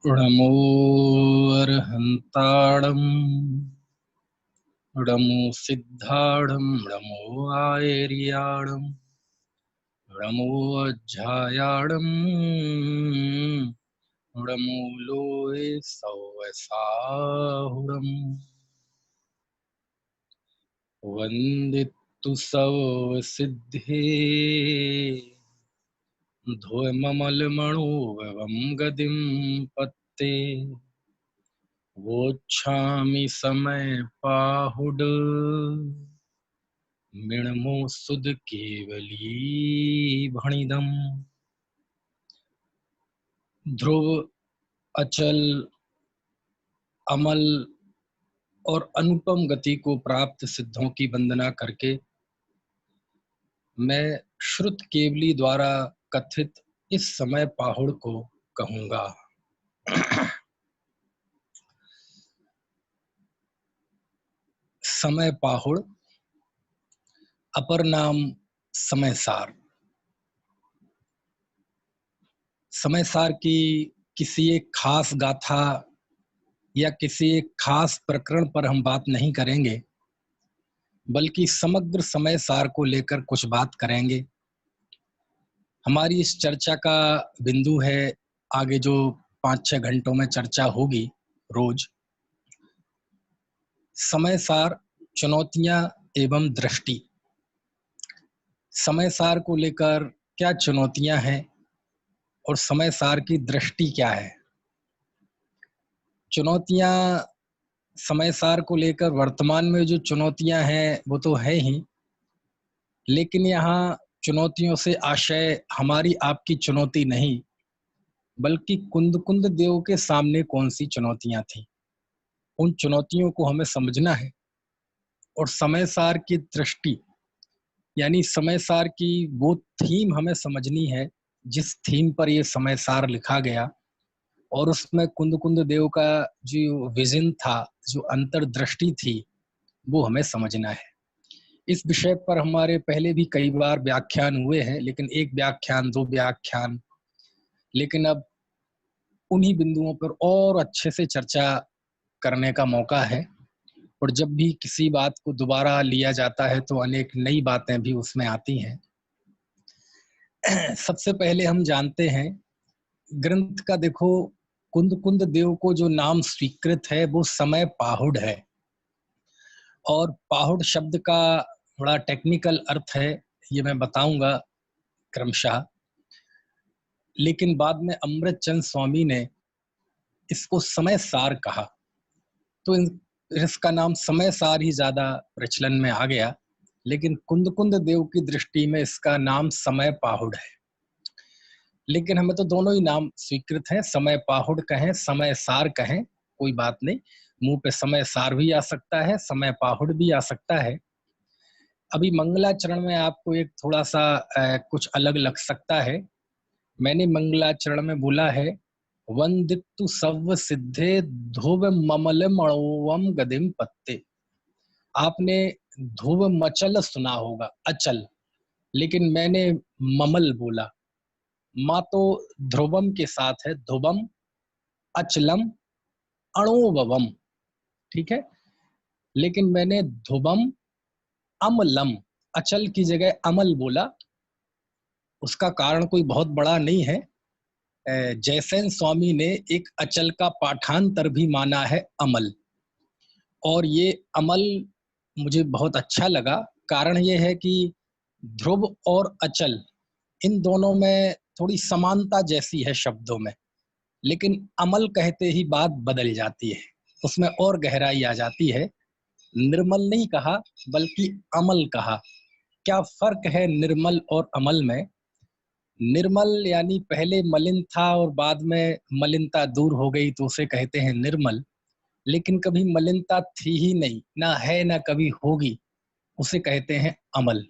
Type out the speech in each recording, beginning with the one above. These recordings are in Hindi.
नमो अर्हन्ताणं नमो सिद्धाणं नमो आयर्याणं नमो अज्जायाणं नमो लोये सवसाहुरम् वन्दितु सवसिद्धे ध्वममलमणोभवं गदिं पत्ते वोच्छामि समय पाहुड मिणमो सुध केवली भणिदम्। ध्रुव, अचल, अमल और अनुपम गति को प्राप्त सिद्धों की वंदना करके मैं श्रुत केवली द्वारा कथित इस समय पाहुड़ को कहूंगा। समय पाहुड़ अपर नाम समय सार। समय सार की किसी एक खास गाथा या किसी एक खास प्रकरण पर हम बात नहीं करेंगे, बल्कि समग्र समय सार को लेकर कुछ बात करेंगे। हमारी इस चर्चा का बिंदु है आगे जो 5-6 घंटों में चर्चा होगी रोज, समय सार, चुनौतियां एवं दृष्टि। समय सार को लेकर क्या चुनौतियां हैं और समय सार की दृष्टि क्या है। चुनौतियां समय सार को लेकर वर्तमान में जो चुनौतियां हैं वो तो है ही, लेकिन यहाँ चुनौतियों से आशय हमारी आपकी चुनौती नहीं, बल्कि कुंद कुंद देव के सामने कौन सी चुनौतियां थी, उन चुनौतियों को हमें समझना है। और समय सार की दृष्टि यानी समय सार की वो थीम हमें समझनी है जिस थीम पर ये समय सार लिखा गया, और उसमें कुंद कुंद देव का जो विजन था, जो अंतर्दृष्टि थी, वो हमें समझना है। इस विषय पर हमारे पहले भी कई बार व्याख्यान हुए हैं, लेकिन 1 व्याख्यान 2 व्याख्यान, लेकिन अब उन्हीं बिंदुओं पर और अच्छे से चर्चा करने का मौका है। और जब भी किसी बात को दोबारा लिया जाता है तो अनेक नई बातें भी उसमें आती हैं। सबसे पहले हम जानते हैं ग्रंथ का, देखो, कुंद कुंद देव को जो नाम स्वीकृत है वो समय पाहुड़ है। और पाहुड़ शब्द का बड़ा टेक्निकल अर्थ है, ये मैं बताऊंगा क्रमशः, लेकिन बाद में अमृतचंद स्वामी ने इसको समय सार कहा, तो इसका नाम समय सार ही ज्यादा प्रचलन में आ गया। लेकिन कुंद कुंद देव की दृष्टि में इसका नाम समय पाहुड़ है। लेकिन हमें तो दोनों ही नाम स्वीकृत हैं, समय पाहुड़ कहें, समय सार कहें, कोई बात नहीं। मुंह पे समय सार भी आ सकता है, समय पाहुड़ भी आ सकता है। अभी मंगलाचरण में आपको एक थोड़ा सा कुछ अलग लग सकता है। मैंने मंगलाचरण में बोला है, वंदितु सव सिद्धे ध्रुव ममल मणोवम गदिम पत्ते। आपने ध्रुव मचल सुना होगा, अचल, लेकिन मैंने ममल बोला। माँ तो ध्रुवम के साथ है, ध्रुवम, अचलम, अणुवम, ठीक है। लेकिन मैंने ध्रुवम अमलम, अचल की जगह अमल बोला। उसका कारण कोई बहुत बड़ा नहीं है। जयसेन स्वामी ने एक अचल का पाठांतर भी माना है अमल, और ये अमल मुझे बहुत अच्छा लगा। कारण ये है कि ध्रुव और अचल, इन दोनों में थोड़ी समानता जैसी है शब्दों में, लेकिन अमल कहते ही बात बदल जाती है, उसमें और गहराई आ जाती है। निर्मल नहीं कहा बल्कि अमल कहा। क्या फर्क है निर्मल और अमल में? निर्मल यानी पहले मलिन था और बाद में मलिनता दूर हो गई तो उसे कहते हैं निर्मल। लेकिन कभी मलिनता थी ही नहीं, ना है ना कभी होगी, उसे कहते हैं अमल।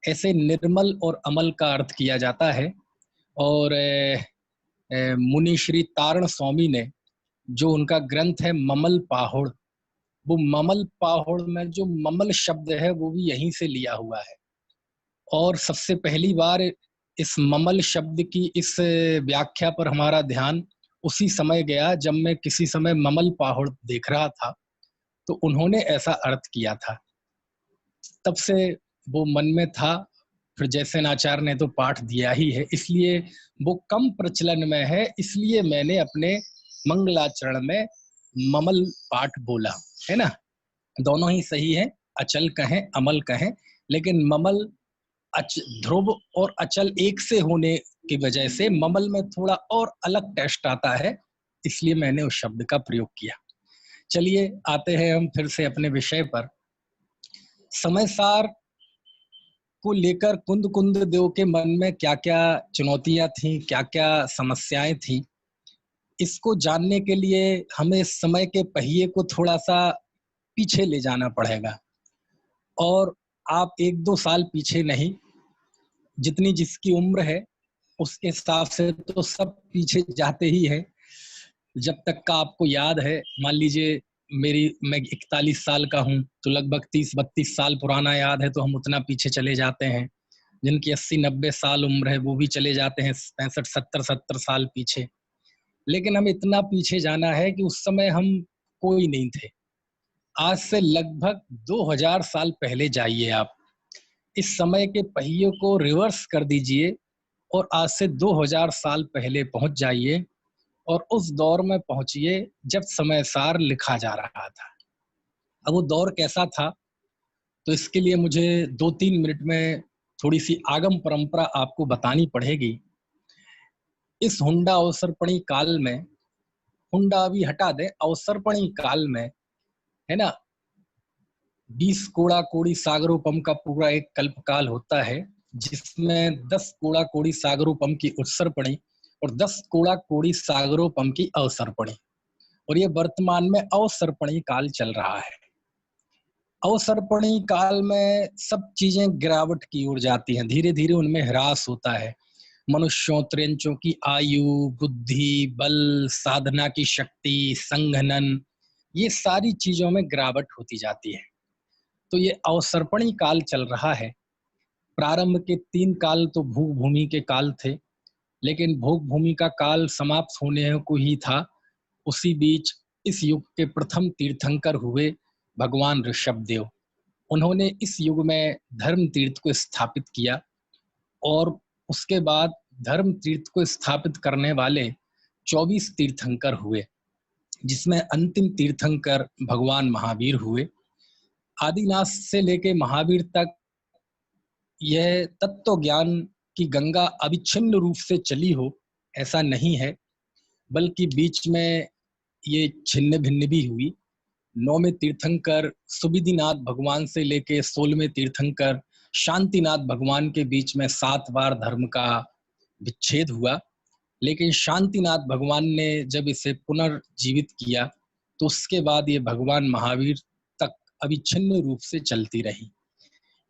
ऐसे निर्मल और अमल का अर्थ किया जाता है। और मुनि श्री तारण स्वामी ने, जो उनका ग्रंथ है ममल पाहुड़, वो ममल पाहुड़ में जो ममल शब्द है वो भी यहीं से लिया हुआ है। और सबसे पहली बार इस ममल शब्द की इस व्याख्या पर हमारा ध्यान उसी समय गया जब मैं किसी समय ममल पाहुड़ देख रहा था, तो उन्होंने ऐसा अर्थ किया था। तब से वो मन में था। फिर जैसे नाचार ने तो पाठ दिया ही है, इसलिए वो कम प्रचलन में है, इसलिए मैंने अपने मंगलाचरण में ममल पाठ बोला, है ना। दोनों ही सही है, अचल कहें अमल कहें, लेकिन ममल ध्रुव और अचल एक से होने की वजह से ममल में थोड़ा और अलग टेस्ट आता है, इसलिए मैंने उस शब्द का प्रयोग किया। चलिए आते हैं हम फिर से अपने विषय पर। समय सार को लेकर कुंद कुंद देव के मन में क्या क्या चुनौतियां थी, क्या क्या समस्याएं थी, इसको जानने के लिए हमें समय के पहिए को थोड़ा सा पीछे ले जाना पड़ेगा। और आप 1-2 साल पीछे नहीं, जितनी जिसकी उम्र है उसके हिसाब से तो सब पीछे जाते ही है। जब तक का आपको याद है, मान लीजिए मैं 41 साल का हूँ, तो लगभग 30-32 साल पुराना याद है, तो हम उतना पीछे चले जाते हैं। जिनकी 80-90 साल उम्र है वो भी चले जाते हैं 65-70 साल पीछे। लेकिन हमें इतना पीछे जाना है कि उस समय हम कोई नहीं थे। आज से लगभग 2000 साल पहले जाइए आप, इस समय के पहिए को रिवर्स कर दीजिए और आज से 2000 साल पहले पहुंच जाइए और उस दौर में पहुंचिए जब समय सार लिखा जा रहा था। अब वो दौर कैसा था, तो इसके लिए मुझे 2-3 मिनट में थोड़ी सी आगम परंपरा आपको बतानी पड़ेगी। इस हुंडा अवसरपणी काल में, हुंडा अभी हटा दें, अवसरपणी काल में, है ना, 20 कोड़ा कोड़ी सागरोपम का पूरा एक कल्पकाल होता है, जिसमें 10 कोड़ा कोड़ी सागरोपम की उत्सर्पणी और 10 कोड़ा कोड़ी सागरोपम की अवसर्पणी, और ये वर्तमान में अवसर्पणी काल चल रहा है। अवसर्पणी काल में सब चीजें गिरावट की ओर जाती हैं, धीरे धीरे उनमें ह्रास होता है। मनुष्यों त्रियंचों की आयु, बुद्धि, बल, साधना की शक्ति, संघनन, ये सारी चीजों में गिरावट होती जाती है। तो ये अवसर्पणी काल चल रहा है। प्रारंभ के 3 काल तो भूख भूमि के काल थे, लेकिन भोग भूमि का काल समाप्त होने को ही था। उसी बीच इस युग के प्रथम तीर्थंकर हुए भगवान ऋषभ देव। उन्होंने इस युग में धर्म तीर्थ को स्थापित किया, और उसके बाद धर्म तीर्थ को स्थापित करने वाले 24 तीर्थंकर हुए, जिसमें अंतिम तीर्थंकर भगवान महावीर हुए। आदिनाथ से लेके महावीर तक यह तत्व ज्ञान की गंगा अविच्छिन्न रूप से चली हो, ऐसा नहीं है, बल्कि बीच में ये छिन्न भिन्न भी हुई। 9वें तीर्थंकर सुविधिनाथ भगवान से लेके 16वें तीर्थंकर शांतिनाथ भगवान के बीच में 7 बार धर्म का विच्छेद हुआ। लेकिन शांतिनाथ भगवान ने जब इसे पुनर्जीवित किया, तो उसके बाद ये भगवान महावीर तक अविच्छिन्न रूप से चलती रही।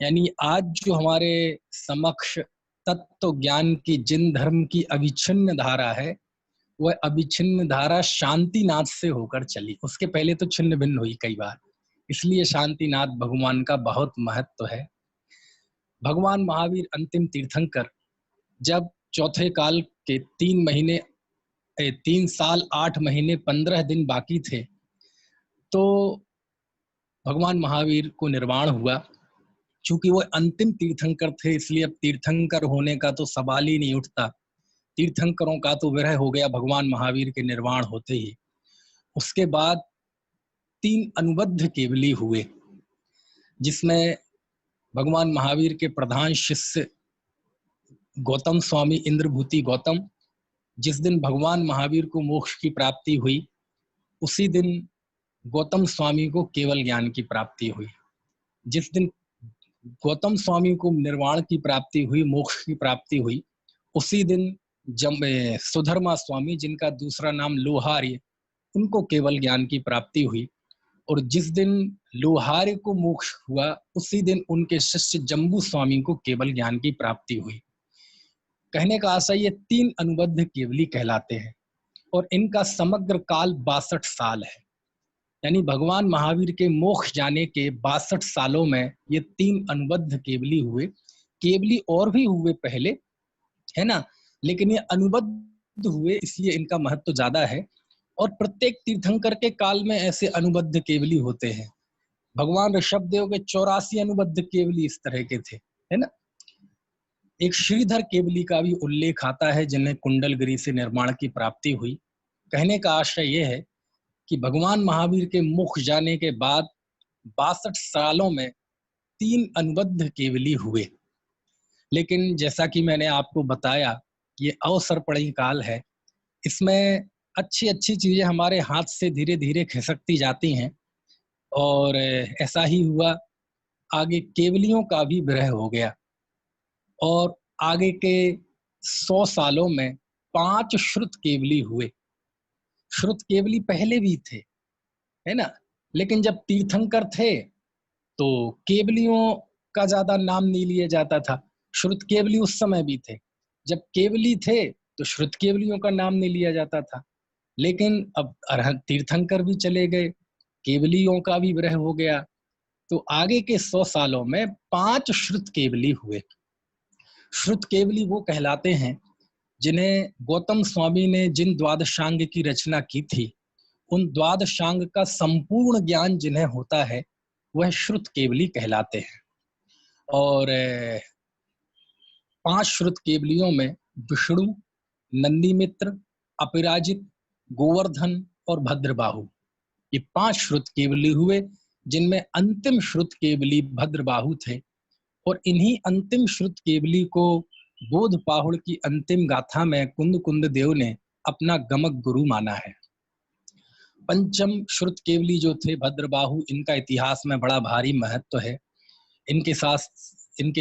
यानी आज जो हमारे समक्ष तत्व ज्ञान की जिन धर्म की अविच्छिन्न धारा है, वह अविच्छिन्न धारा शांतिनाथ से होकर चली। उसके पहले तो छिन्न भिन्न हुई कई बार, इसलिए शांतिनाथ भगवान का बहुत महत्व है। भगवान महावीर अंतिम तीर्थंकर जब चौथे काल के 3 साल 8 महीने 15 दिन बाकी थे, तो भगवान महावीर को निर्वाण हुआ। चूंकि वो अंतिम तीर्थंकर थे, इसलिए अब तीर्थंकर होने का तो सवाल ही नहीं उठता। तीर्थंकरों का तो विरह हो गया भगवान महावीर के निर्वाण होते ही। उसके बाद 3 अनुबद्ध केवली हुए, जिसमें भगवान महावीर के प्रधान शिष्य गौतम स्वामी इंद्रभूति गौतम, जिस दिन भगवान महावीर को मोक्ष की प्राप्ति हुई, उसी दिन गौतम स्वामी को केवल ज्ञान की प्राप्ति हुई। जिस दिन गौतम स्वामी को निर्वाण की प्राप्ति हुई, मोक्ष की प्राप्ति हुई, उसी दिन सुधर्मा स्वामी, जिनका दूसरा नाम लोहार्य, उनको केवल ज्ञान की प्राप्ति हुई। और जिस दिन लोहार्य को मोक्ष हुआ, उसी दिन उनके शिष्य जम्बू स्वामी को केवल ज्ञान की प्राप्ति हुई। कहने का आशय ये 3 अनुबद्ध केवली कहलाते हैं, और इनका समग्र काल 62 साल है। यानी भगवान महावीर के मोक्ष जाने के 62 सालों में ये 3 अनुबद्ध केवली हुए। केवली और भी हुए पहले, है ना, लेकिन ये अनुबद्ध हुए, इसलिए इनका महत्व ज्यादा है। और प्रत्येक तीर्थंकर के काल में ऐसे अनुबद्ध केवली होते हैं। भगवान ऋषभ देव के 84 अनुबद्ध केवली इस तरह के थे, है ना। एक श्रीधर केवली का भी उल्लेख आता है, जिन्हें कुंडलगिरी से निर्माण की प्राप्ति हुई। कहने का आशय यह है कि भगवान महावीर के मुख जाने के बाद 62 सालों में 3 अनुबद्ध केवली हुए। लेकिन जैसा कि मैंने आपको बताया, ये अवसर्पणी काल है। इसमें अच्छी अच्छी चीजें हमारे हाथ से धीरे धीरे खिसकती जाती हैं। और ऐसा ही हुआ, आगे केवलियों का भी विरह हो गया। और आगे के 100 सालों में 5 श्रुत केवली हुए। श्रुत केवली पहले भी थे, है ना, लेकिन जब तीर्थंकर थे तो केवलियों का ज्यादा नाम नहीं लिया जाता था। श्रुत केवली उस समय भी थे, जब केवली थे तो श्रुत केवलियों का नाम नहीं लिया जाता था। लेकिन अब अरहंत तीर्थंकर भी चले गए, केवलियों का भी विरह हो गया, तो आगे के 100 सालों में 5 श्रुत केवली हुए। श्रुत केवली वो कहलाते हैं जिन्हें गौतम स्वामी ने जिन द्वादशांग की रचना की थी, उन द्वादशांग का संपूर्ण ज्ञान जिन्हें होता है, वह श्रुत केवली कहलाते हैं। और 5 श्रुत केवलियों में विष्णु, नंदीमित्र, अपराजित, गोवर्धन और भद्रबाहु, ये 5 श्रुत केवली हुए, जिनमें अंतिम श्रुत केवली भद्रबाहु थे। और इन्हीं अंतिम श्रुत केवली को बोध पाहुड़ की अंतिम गाथा में कुंद कुंद देव ने अपना गमक गुरु माना है। पंचम श्रुत केवली जो थे भद्रबाहु, इनका इतिहास में बड़ा भारी महत्व है। इनके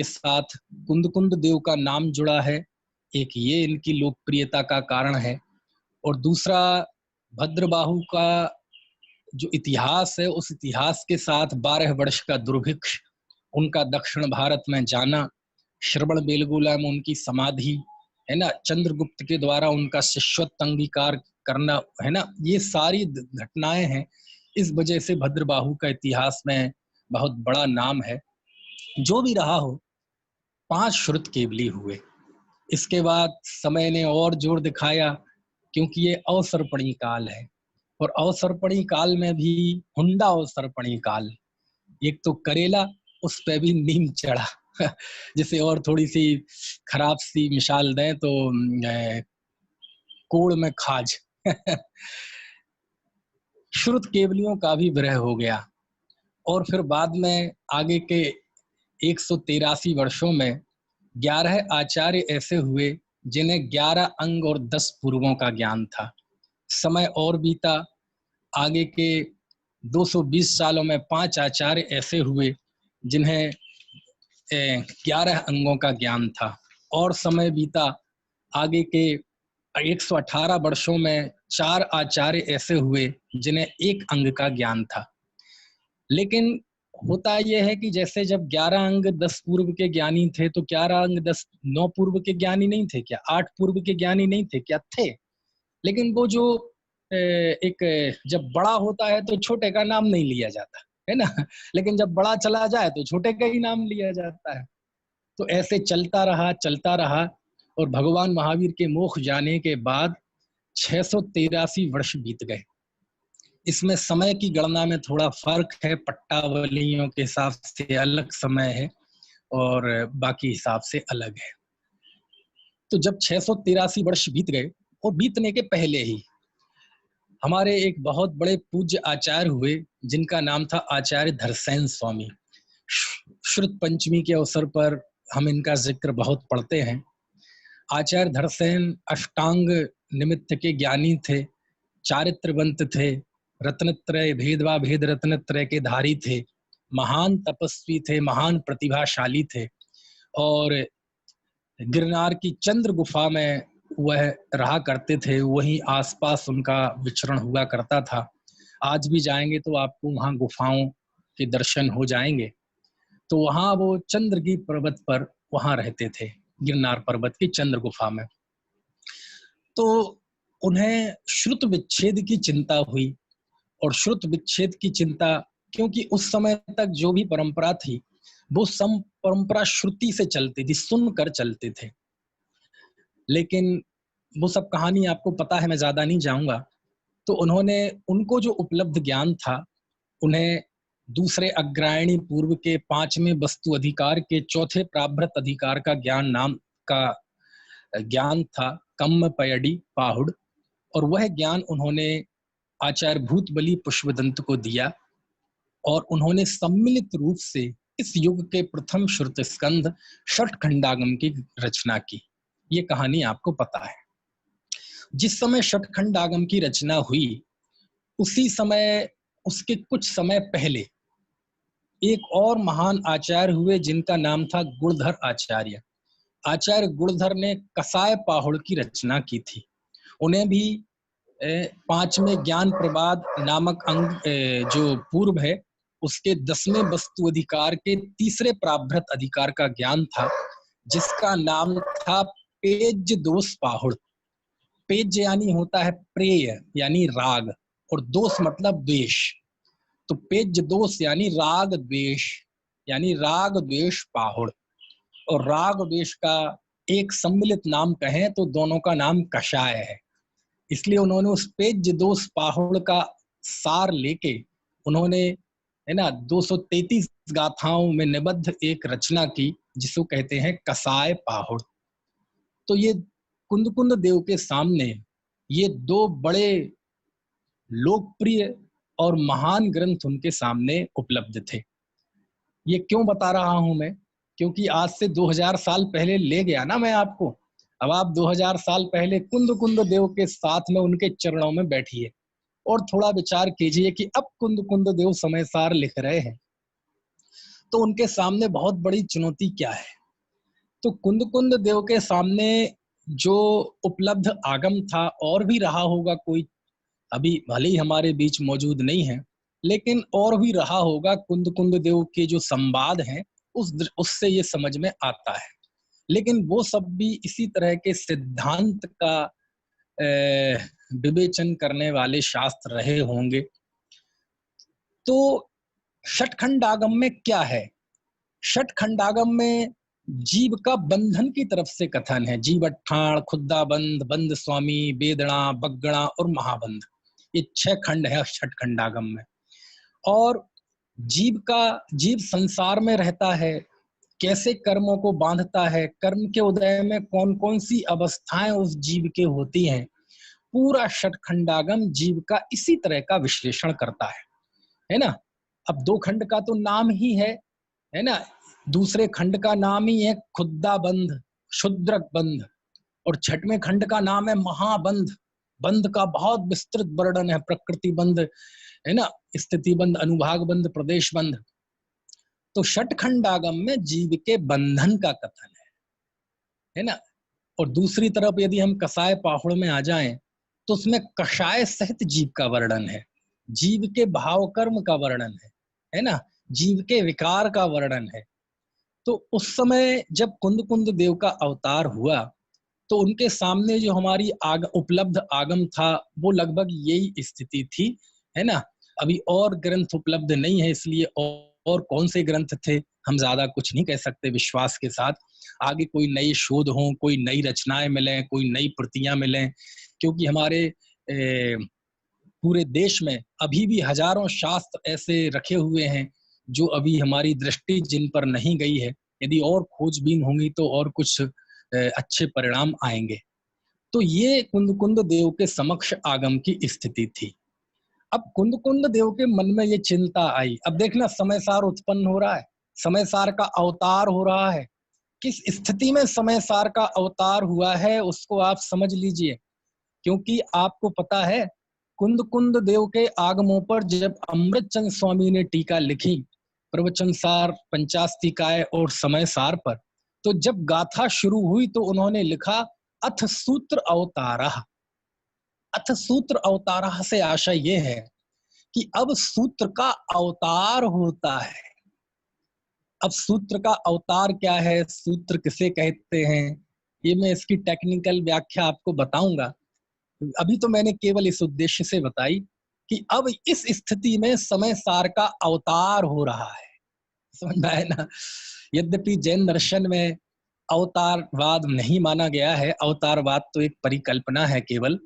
साथ कुंद कुंद देव का नाम जुड़ा है, एक ये इनकी लोकप्रियता का कारण है। और दूसरा, भद्रबाहु का जो इतिहास है, उस इतिहास के साथ 12 वर्ष का दुर्भिक्ष, उनका दक्षिण भारत में जाना, श्रवण बेलगोला में उनकी समाधि, है ना, चंद्रगुप्त के द्वारा उनका शिष्यत्व अंगीकार करना, है ना, ये सारी घटनाएं हैं। इस वजह से भद्रबाहु का इतिहास में बहुत बड़ा नाम है। जो भी रहा हो, 5 श्रुत केवली हुए। इसके बाद समय ने और जोर दिखाया, क्योंकि ये अवसर्पणी काल है। और अवसर्पणी काल में भी हुंडा अवसर्पणी काल, एक तो करेला, उस पे भी नीम चढ़ा। जिसे और थोड़ी सी खराब सी मिसाल दें तो कोड़ में खाज। श्रुत केवलियों का भी विरह हो गया। और फिर बाद में आगे के 183 वर्षों में 11 आचार्य ऐसे हुए जिन्हें 11 अंग और 10 पूर्वों का ज्ञान था। समय और बीता, आगे के 220 सालों में 5 आचार्य ऐसे हुए जिन्हें 11 अंगों का ज्ञान था। और समय बीता, आगे के 118 वर्षों में 4 आचार्य ऐसे हुए जिन्हें 1 अंग का ज्ञान था। लेकिन होता यह है कि जैसे जब 11 अंग 10 पूर्व के ज्ञानी थे, तो 11 अंग 9 पूर्व के ज्ञानी नहीं थे क्या? 8 पूर्व के ज्ञानी नहीं थे क्या? थे। लेकिन वो जो एक जब बड़ा होता है तो छोटे का नाम नहीं लिया जाता, है ना। लेकिन जब बड़ा चला जाए तो छोटे का ही नाम लिया जाता है। तो ऐसे चलता रहा। और भगवान महावीर के मोक्ष जाने के बाद 683 वर्ष बीत गए। इसमें समय की गणना में थोड़ा फर्क है, पट्टावलियों के हिसाब से अलग समय है और बाकी हिसाब से अलग है। तो जब 683 वर्ष बीत गए, और बीतने के पहले ही हमारे एक बहुत बड़े पूज्य आचार्य हुए, जिनका नाम था आचार्य धरसेन स्वामी। श्रुत पंचमी के अवसर पर हम इनका जिक्र बहुत पढ़ते हैं। आचार्य धरसेन अष्टांग निमित्त के ज्ञानी थे, चारित्रवंत थे, रत्नत्रय भेदवा भेद रत्नत्रय के धारी थे, महान तपस्वी थे, महान प्रतिभाशाली थे। और गिरनार की चंद्र गुफा में वह रहा करते थे, वहीं आसपास उनका विचरण हुआ करता था। आज भी जाएंगे तो आपको वहां गुफाओं के दर्शन हो जाएंगे। तो वहां वो चंद्रगी पर्वत पर वहां रहते थे, गिरनार पर्वत की चंद्र गुफा में। तो उन्हें श्रुत विच्छेद की चिंता हुई। और श्रुत विच्छेद की चिंता, क्योंकि उस समय तक जो भी परंपरा थी वो सम परंपरा श्रुति से चलती थी, सुनकर चलते थे। लेकिन वो सब कहानी आपको पता है, मैं ज्यादा नहीं जाऊंगा। तो उन्होंने, उनको जो उपलब्ध ज्ञान था, उन्हें दूसरे अग्रायणी पूर्व के पांचवें वस्तु अधिकार के चौथे प्राभृत अधिकार का का ज्ञान था, कम्म पयडी पाहुड़। और वह ज्ञान उन्होंने आचार्य भूतबली पुष्पदंत को दिया, और उन्होंने सम्मिलित रूप से इस युग के प्रथम श्रुत स्कंध षट खंडागम की रचना की। ये कहानी आपको पता है। जिस समय षट खंडागम की रचना हुई, उसी समय, उसके कुछ समय पहले एक और महान आचार्य हुए जिनका नाम था गुणधर आचार्य। आचार्य गुणधर ने कसाय पाहुड़ की रचना की थी। उन्हें भी पांचवें ज्ञान प्रवाद नामक अंग जो पूर्व है, उसके 10वें वस्तु अधिकार के तीसरे प्राभृत अधिकार का ज्ञान था, जिसका नाम था पेज दोष पाहुड़। पेज यानी होता है प्रेय, यानी राग, और दोष मतलब द्वेष। तो पेज दोष यानी राग द्वेष, यानी राग द्वेष पाहुड़। और राग द्वेष का एक सम्मिलित नाम कहें तो दोनों का नाम कषाय है। इसलिए उन्होंने उस पेज दोष पाहुड़ का सार लेके उन्होंने, है ना, 233 गाथाओं में निबद्ध एक रचना की, जिसको कहते हैं कसाय पाहुड़। तो ये कुंद देव के सामने ये दो बड़े लोकप्रिय और महान ग्रंथ उनके सामने उपलब्ध थे। ये क्यों बता रहा हूं मैं? क्योंकि आज से 2000 साल पहले ले गया ना मैं आपको। अब आप 2000 साल पहले कुंद देव के साथ में उनके चरणों में बैठिए और थोड़ा विचार कीजिए कि अब कुंद देव समय सार लिख रहे हैं तो उनके सामने बहुत बड़ी चुनौती क्या है। तो कुंद देव के सामने जो उपलब्ध आगम था, और भी रहा होगा कोई, अभी भले ही हमारे बीच मौजूद नहीं है, लेकिन और भी रहा होगा। कुंद देव के जो संवाद हैं उससे ये समझ में आता है। लेकिन वो सब भी इसी तरह के सिद्धांत का विवेचन करने वाले शास्त्र रहे होंगे। तो षटखंडागम में क्या है? षटखंडागम में जीव का बंधन की तरफ से कथन है। जीव अट्ठाण, खुद्दा बंध, बंध स्वामी, वेदना, बगड़ा और महाबंध, ये 6 खंड है षटखंडागम में। और जीव संसार में रहता है, कैसे कर्मों को बांधता है, कर्म के उदय में कौन कौन सी अवस्थाएं उस जीव के होती हैं, पूरा षटखंडागम जीव का इसी तरह का विश्लेषण करता है ना। अब 2 खंड का तो नाम ही है ना। दूसरे खंड का नाम ही है खुद्दा बंध, शुद्रक बंध, और 6वें खंड का नाम है महाबंध। बंध का बहुत विस्तृत वर्णन है, प्रकृति बंध, है ना, स्थिति बंध, अनुभाग बंध, प्रदेश बंध। तो षटखंडागम में जीव के बंधन का कथन है ना। और दूसरी तरफ यदि हम कसाय पाहुड़ में आ जाएं तो उसमें कषाय सहित जीव का वर्णन है, जीव के भाव कर्म का वर्णन है ना, जीव के विकार का वर्णन है। तो उस समय जब कुंद देव का अवतार हुआ तो उनके सामने जो हमारी उपलब्ध आगम था वो लगभग यही स्थिति थी, है ना। अभी और ग्रंथ उपलब्ध नहीं है, इसलिए और कौन से ग्रंथ थे हम ज्यादा कुछ नहीं कह सकते विश्वास के साथ। आगे कोई नई शोध हो, कोई नई रचनाएं मिलें, कोई नई प्रतियां मिलें, क्योंकि हमारे पूरे देश में अभी भी हजारों शास्त्र ऐसे रखे हुए हैं जो अभी हमारी दृष्टि जिन पर नहीं गई है। यदि और खोजबीन होंगी तो और कुछ अच्छे परिणाम आएंगे। तो ये कुंद देव के समक्ष आगम की स्थिति थी। अब कुंद देव के मन में ये चिंता आई, अब देखना समय सार उत्पन्न हो रहा है, समय सार का अवतार हो रहा है। किस स्थिति में समय सार का अवतार हुआ है उसको आप समझ लीजिए, क्योंकि आपको पता है कुंद देव के आगमों पर जब अमृतचंद स्वामी ने टीका लिखी प्रवचन सार, पंचास्तिकाय और समय सार पर, तो जब गाथा शुरू हुई तो उन्होंने लिखा अथ सूत्र अवतारा। अथ सूत्र अवतारा से आशा ये है कि अब सूत्र का अवतार होता है। अब सूत्र का अवतार क्या है, सूत्र किसे कहते हैं, ये मैं इसकी टेक्निकल व्याख्या आपको बताऊंगा। अभी तो मैंने केवल इस उद्देश्य से बताई कि अब इस स्थिति में समय सार का अवतार हो रहा है। समझ में आया ना। यद्यपि जैन दर्शन में अवतारवाद नहीं माना गया है। अवतारवाद तो एक परिकल्पना है केवल,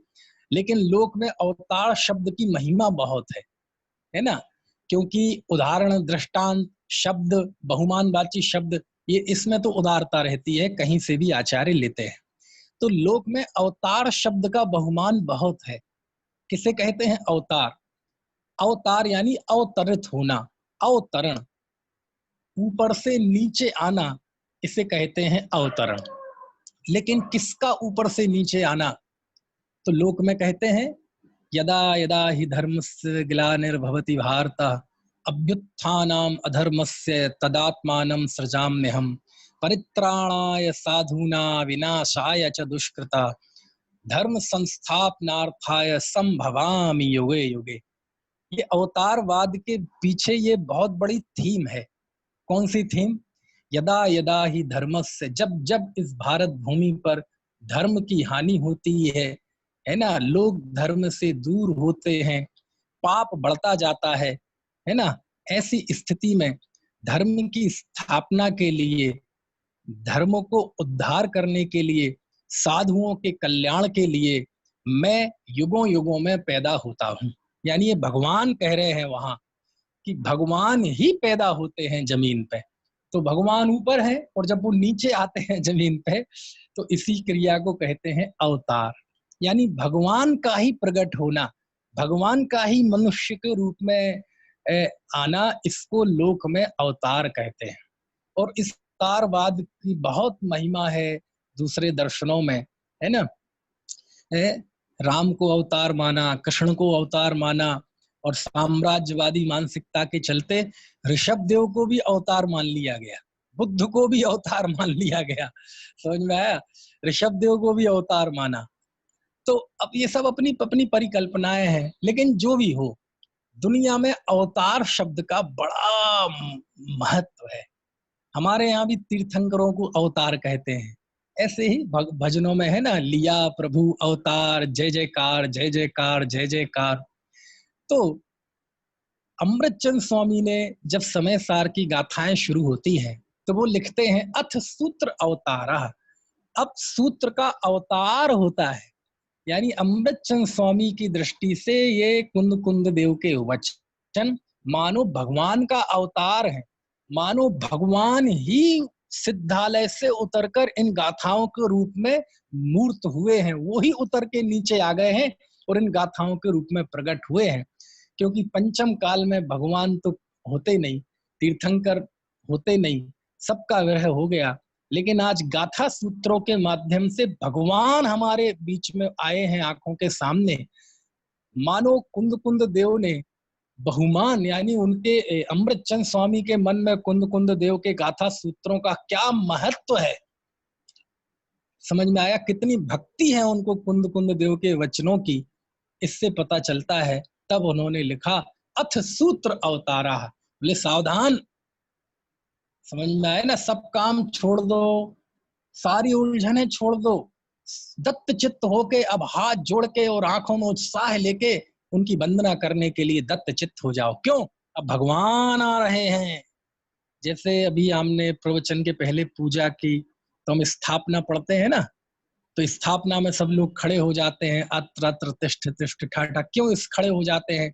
लेकिन लोक में अवतार शब्द की महिमा बहुत है ना? क्योंकि उदाहरण, दृष्टांत, शब्द, बहुमानवाची शब्द, ये इसमें तो उदारता रहती है, कहीं से भी आचार्य लेते हैं। तो लोक में अवतार शब्द का बहुमान बहुत है। किसे कहते हैं अवतार? अवतार यानी अवतरित होना, अवतरण, ऊपर से नीचे आना, इसे कहते हैं अवतरण। लेकिन किसका ऊपर से नीचे आना? तो लोक में कहते हैं यदा यदा हि धर्मस्य ग्लानिर्भवति भारत अभ्युत्थानम् अधर्मस्य तदात्मानं सृजाम्यहम् परित्राणाय साधूना विनाशाय च दुष्कृता धर्म संस्थापनार्थाय संभवामि युगे युगे। ये अवतारवाद के पीछे ये बहुत बड़ी थीम है। कौन सी थीम? यदा यदा ही धर्मस्य, जब जब इस भारत भूमि पर धर्म की हानि होती है ना, लोग धर्म से दूर होते हैं, पाप बढ़ता जाता है ना, ऐसी स्थिति में धर्म की स्थापना के लिए, धर्म को उद्धार करने के लिए, साधुओं के कल्याण के लिए मैं युगों युगों में पैदा होता हूँ। यानी ये भगवान कह रहे हैं वहां कि भगवान ही पैदा होते हैं जमीन पे। तो भगवान ऊपर है और जब वो नीचे आते हैं जमीन पे, तो इसी क्रिया को कहते हैं अवतार। यानी भगवान का ही प्रकट होना, भगवान का ही मनुष्य के रूप में आना, इसको लोक में अवतार कहते हैं। और इस अवतारवाद की बहुत महिमा है दूसरे दर्शनों में, है ना? राम को अवतार माना, कृष्ण को अवतार माना, और साम्राज्यवादी मानसिकता के चलते ऋषभ देव को भी अवतार मान लिया गया, बुद्ध को भी अवतार मान लिया गया। समझ में आया? ऋषभ देव को भी अवतार माना। तो अब ये सब अपनी अपनी परिकल्पनाएं हैं, लेकिन जो भी हो, दुनिया में अवतार शब्द का बड़ा महत्व है। हमारे यहाँ भी तीर्थंकरों को अवतार कहते हैं। ऐसे ही भजनों में है ना, लिया प्रभु अवतार, जय जयकार जय जयकार जय जयकार। तो अमृतचंद स्वामी ने जब समय सार की गाथाएं शुरू होती हैं, तो वो लिखते हैं अथ सूत्र अवतारा। अब सूत्र का अवतार होता है, यानी अमृतचंद स्वामी की दृष्टि से ये कुंद कुंद देव के वचन मानो भगवान का अवतार है। मानो भगवान ही सिद्धालय से उतरकर इन गाथाओं के रूप में मूर्त हुए हैं, वो ही उतर के नीचे आ गए हैं और इन गाथाओं के रूप में प्रकट हुए हैं। क्योंकि पंचम काल में भगवान तो होते नहीं, तीर्थंकर होते नहीं, सबका विरह हो गया। लेकिन आज गाथा सूत्रों के माध्यम से भगवान हमारे बीच में आए हैं, आंखों के सामने। मानो कुंद कुंद देव ने बहुमान, यानी उनके अमृतचंद स्वामी के मन में कुंद कुंद देव के गाथा सूत्रों का क्या महत्व है, समझ में आया? कितनी भक्ति है उनको कुंद कुंद देव के वचनों की, इससे पता चलता है। तब उन्होंने लिखा अथ सूत्र अवतारा। बोले सावधान, समझ में आया ना? सब काम छोड़ दो, सारी उलझने छोड़ दो, दत्त चित्त होके अब हाथ जोड़ के और आंखों में उत्साह लेके उनकी वंदना करने के लिए दत्त चित्त हो जाओ। क्यों? अब भगवान आ रहे हैं। जैसे अभी हमने प्रवचन के पहले पूजा की, तो हम स्थापना पढ़ते हैं ना, तो स्थापना में सब लोग खड़े हो जाते हैं, अत्र अत्र तिष्ठ तिष्ठ ठाठा। क्यों इस खड़े हो जाते हैं?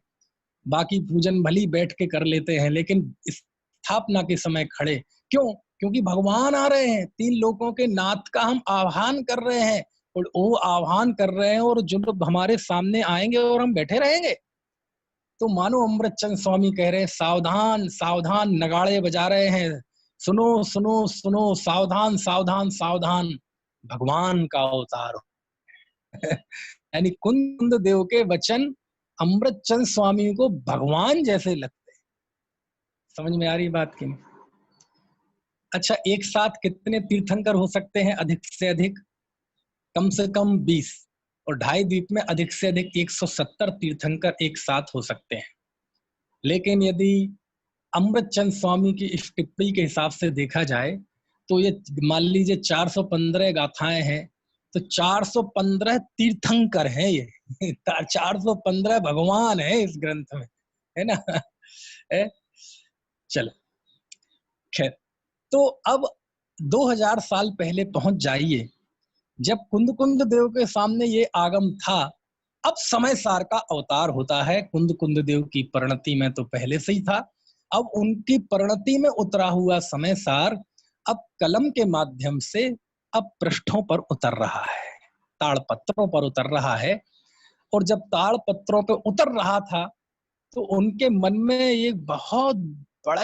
बाकी पूजन भली बैठ के कर लेते हैं, लेकिन स्थापना के समय खड़े क्यों? क्योंकि भगवान आ रहे हैं, तीन लोगों के नाथ का हम आह्वान कर रहे हैं, और वो आह्वान कर रहे हैं और जो लोग हमारे सामने आएंगे और हम बैठे रहेंगे। तो मानो अमृतचंद स्वामी कह रहे हैं सावधान सावधान, नगाड़े बजा रहे हैं, सुनो सुनो सुनो, सावधान सावधान सावधान, भगवान का अवतार। यानी कुंद देव के वचन अमृतचंद स्वामी को भगवान जैसे लगते हैं। समझ में आ रही बात की? अच्छा, एक साथ कितने तीर्थंकर हो सकते हैं? अधिक से अधिक कम से कम 20, और ढाई द्वीप में अधिक से अधिक 170 तीर्थंकर एक साथ हो सकते हैं। लेकिन यदि अमृतचंद स्वामी की इस टिप्पणी के हिसाब से देखा जाए, तो ये मान लीजिए 415 गाथाएं हैं, तो 415 तीर्थंकर हैं ये। 415 भगवान है इस ग्रंथ में, है ना? चलो खैर, तो अब 2000 साल पहले पहुंच जाइए, जब कुंद कुंद देव के सामने ये आगम था। अब समय सार का अवतार होता है। कुंद कुंद देव की परिणति में तो पहले से ही था, अब उनकी परिणति में उतरा हुआ समय सार अब कलम के माध्यम से अब पृष्ठों पर उतर रहा है, ताड़पत्रों पर उतर रहा है। और जब ताड़पत्रों पर उतर रहा था तो उनके मन में एक बहुत बड़ा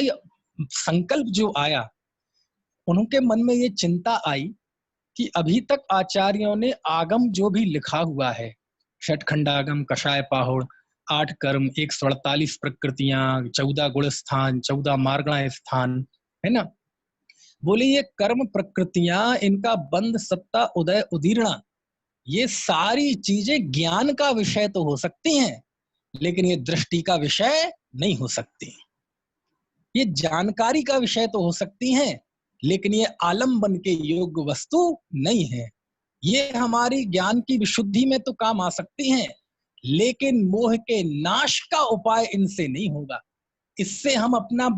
संकल्प जो आया, उनके मन में ये चिंता आई कि अभी तक आचार्यों ने आगम जो भी लिखा हुआ है, षटखंडागम, कषाय पाहुड़, 8 कर्म, 148 प्रकृतियां, 14 गुण स्थान, 14 मार्गण स्थान, है ना। बोले ये कर्म प्रकृतियां, इनका बंध, सत्ता, उदय, उदीर्णा, ये सारी चीजें ज्ञान का विषय तो हो सकती हैं, लेकिन ये दृष्टि का विषय नहीं हो सकती। ये जानकारी का विषय तो हो सकती हैं, लेकिन ये आलम्बन के योग्य वस्तु नहीं है। ये हमारी ज्ञान की विशुद्धि में तो काम आ सकती हैं, लेकिन मोह के नाश का उपाय इनसे नहीं होगा। इससे हम अपना,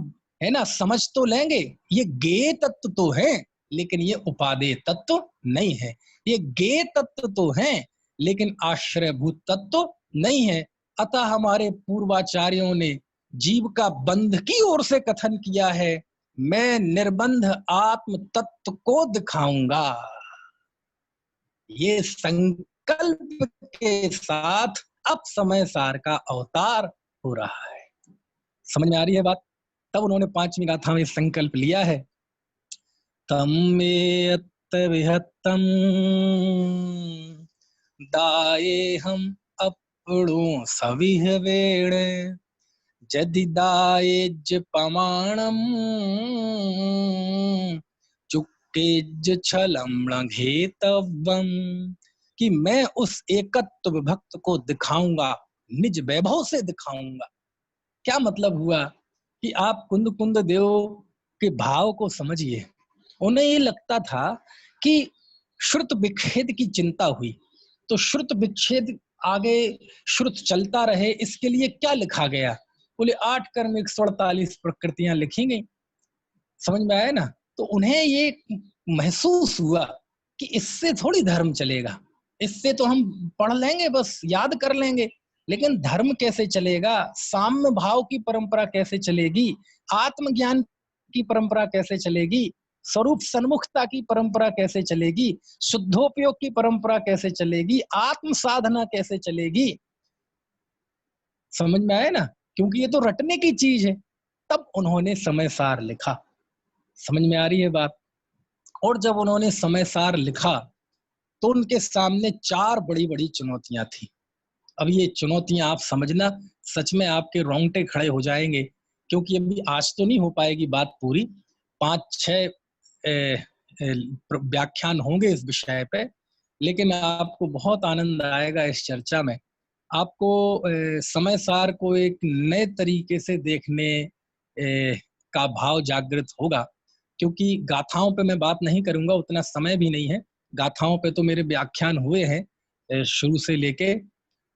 है ना, समझ तो लेंगे, ये ज्ञेय तत्व तो है, लेकिन ये उपादेय तत्व नहीं है। ये ज्ञेय तत्व तो है, लेकिन आश्रयभूत तत्व नहीं है। अतः हमारे पूर्वाचार्यों ने जीव का बंध की ओर से कथन किया है, मैं निर्बंध आत्म तत्व को दिखाऊंगा। ये संकल्प के साथ अब समय सार का अवतार हो रहा है। समझ में आ रही है बात? तब उन्होंने 5वीं गाथा में संकल्प लिया है, तम में अत्त विहत्तम दाये हम अपड़ो सविह वेण जदि दायेज पमाणम चुक्केज छलम घेतव्यम, कि मैं उस एकत्व विभक्त को दिखाऊंगा, निज वैभव से दिखाऊंगा। क्या मतलब हुआ कि आप कुंद कुंद देव के भाव को समझिए। उन्हें ये लगता था कि श्रुत विच्छेद की चिंता हुई, तो श्रुत विच्छेद आगे श्रुत चलता रहे, इसके लिए क्या लिखा गया? बोले 8 कर्म 148 प्रकृतियां लिखी गई। समझ में आया ना? तो उन्हें ये महसूस हुआ कि इससे थोड़ी धर्म चलेगा, इससे तो हम पढ़ लेंगे, बस याद कर लेंगे, लेकिन धर्म कैसे चलेगा? साम्य भाव की परंपरा कैसे चलेगी? आत्मज्ञान की परंपरा कैसे चलेगी? स्वरूप सन्मुखता की परंपरा कैसे चलेगी? शुद्धोपयोग की परंपरा कैसे चलेगी? आत्म साधना कैसे चलेगी? समझ में आया ना? क्योंकि ये तो रटने की चीज है। तब उन्होंने समय सार लिखा। समझ में आ रही है बात? और जब उन्होंने समय सार लिखा तो उनके सामने 4 बड़ी बड़ी चुनौतियां थी। अब ये चुनौतियां आप समझना, सच में आपके रोंगटे खड़े हो जाएंगे, क्योंकि अभी आज तो नहीं हो पाएगी बात पूरी, 5-6 व्याख्यान होंगे इस विषय पे, लेकिन आपको बहुत आनंद आएगा इस चर्चा में। आपको समय सार को एक नए तरीके से देखने का भाव जागृत होगा, क्योंकि गाथाओं पे मैं बात नहीं करूंगा, उतना समय भी नहीं है। गाथाओं पे तो मेरे व्याख्यान हुए हैं शुरू से लेके,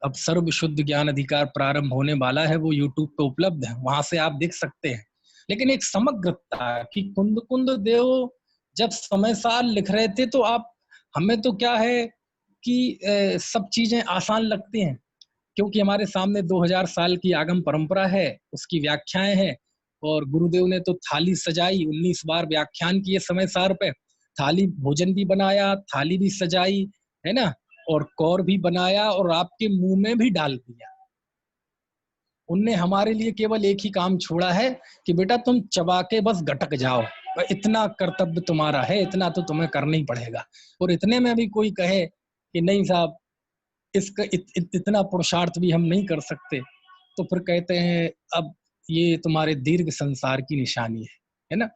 अब सर्व शुद्ध ज्ञान अधिकार प्रारंभ होने वाला है, वो यूट्यूब पे उपलब्ध है, वहां से आप देख सकते हैं। लेकिन एक समग्रता कि कुंद कुंद देव जब समय सार लिख रहे थे, तो आप, हमें तो क्या है कि सब चीजें आसान लगती हैं, क्योंकि हमारे सामने 2000 साल की आगम परंपरा है, उसकी व्याख्याएं हैं, और गुरुदेव ने तो थाली सजाई, 19 बार व्याख्यान किए समय सार पे, थाली भोजन भी बनाया, थाली भी सजाई, है ना, और कौर भी बनाया और आपके मुंह में भी डाल दिया। उनने हमारे लिए केवल एक ही काम छोड़ा है कि बेटा तुम चबा के बस गटक जाओ, इतना कर्तव्य तुम्हारा है, इतना तो तुम्हें करना ही पड़ेगा। और इतने में भी कोई कहे कि नहीं साहब, इसका इतना पुरुषार्थ भी हम नहीं कर सकते, तो फिर कहते हैं अब ये तुम्हारे दीर्घ संसार की निशानी है ना।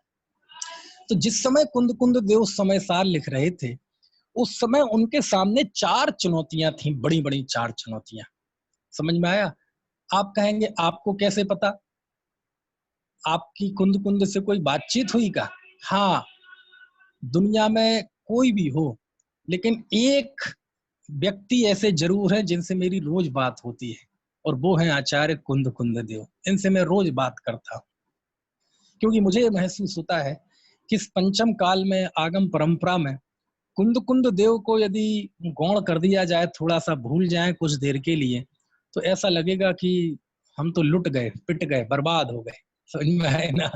तो जिस समय कुंद कुंद देव समय सार लिख रहे थे, उस समय उनके सामने 4 चुनौतियां थी, बड़ी बड़ी 4 चुनौतियां। समझ में आया? आप कहेंगे आपको कैसे पता? आपकी कुंद कुंद से कोई बातचीत हुई का? हाँ, दुनिया में कोई भी हो, लेकिन एक व्यक्ति ऐसे जरूर है जिनसे मेरी रोज बात होती है, और वो है आचार्य कुंद कुंद देव। इनसे मैं रोज बात करता हूँ, क्योंकि मुझे महसूस होता है कि इस पंचम काल में आगम परंपरा में कुंद कुंद देव को यदि गौण कर दिया जाए, थोड़ा सा भूल जाए कुछ देर के लिए, तो ऐसा लगेगा कि हम तो लुट गए, पिट गए, बर्बाद हो गए। समझ में आए ना?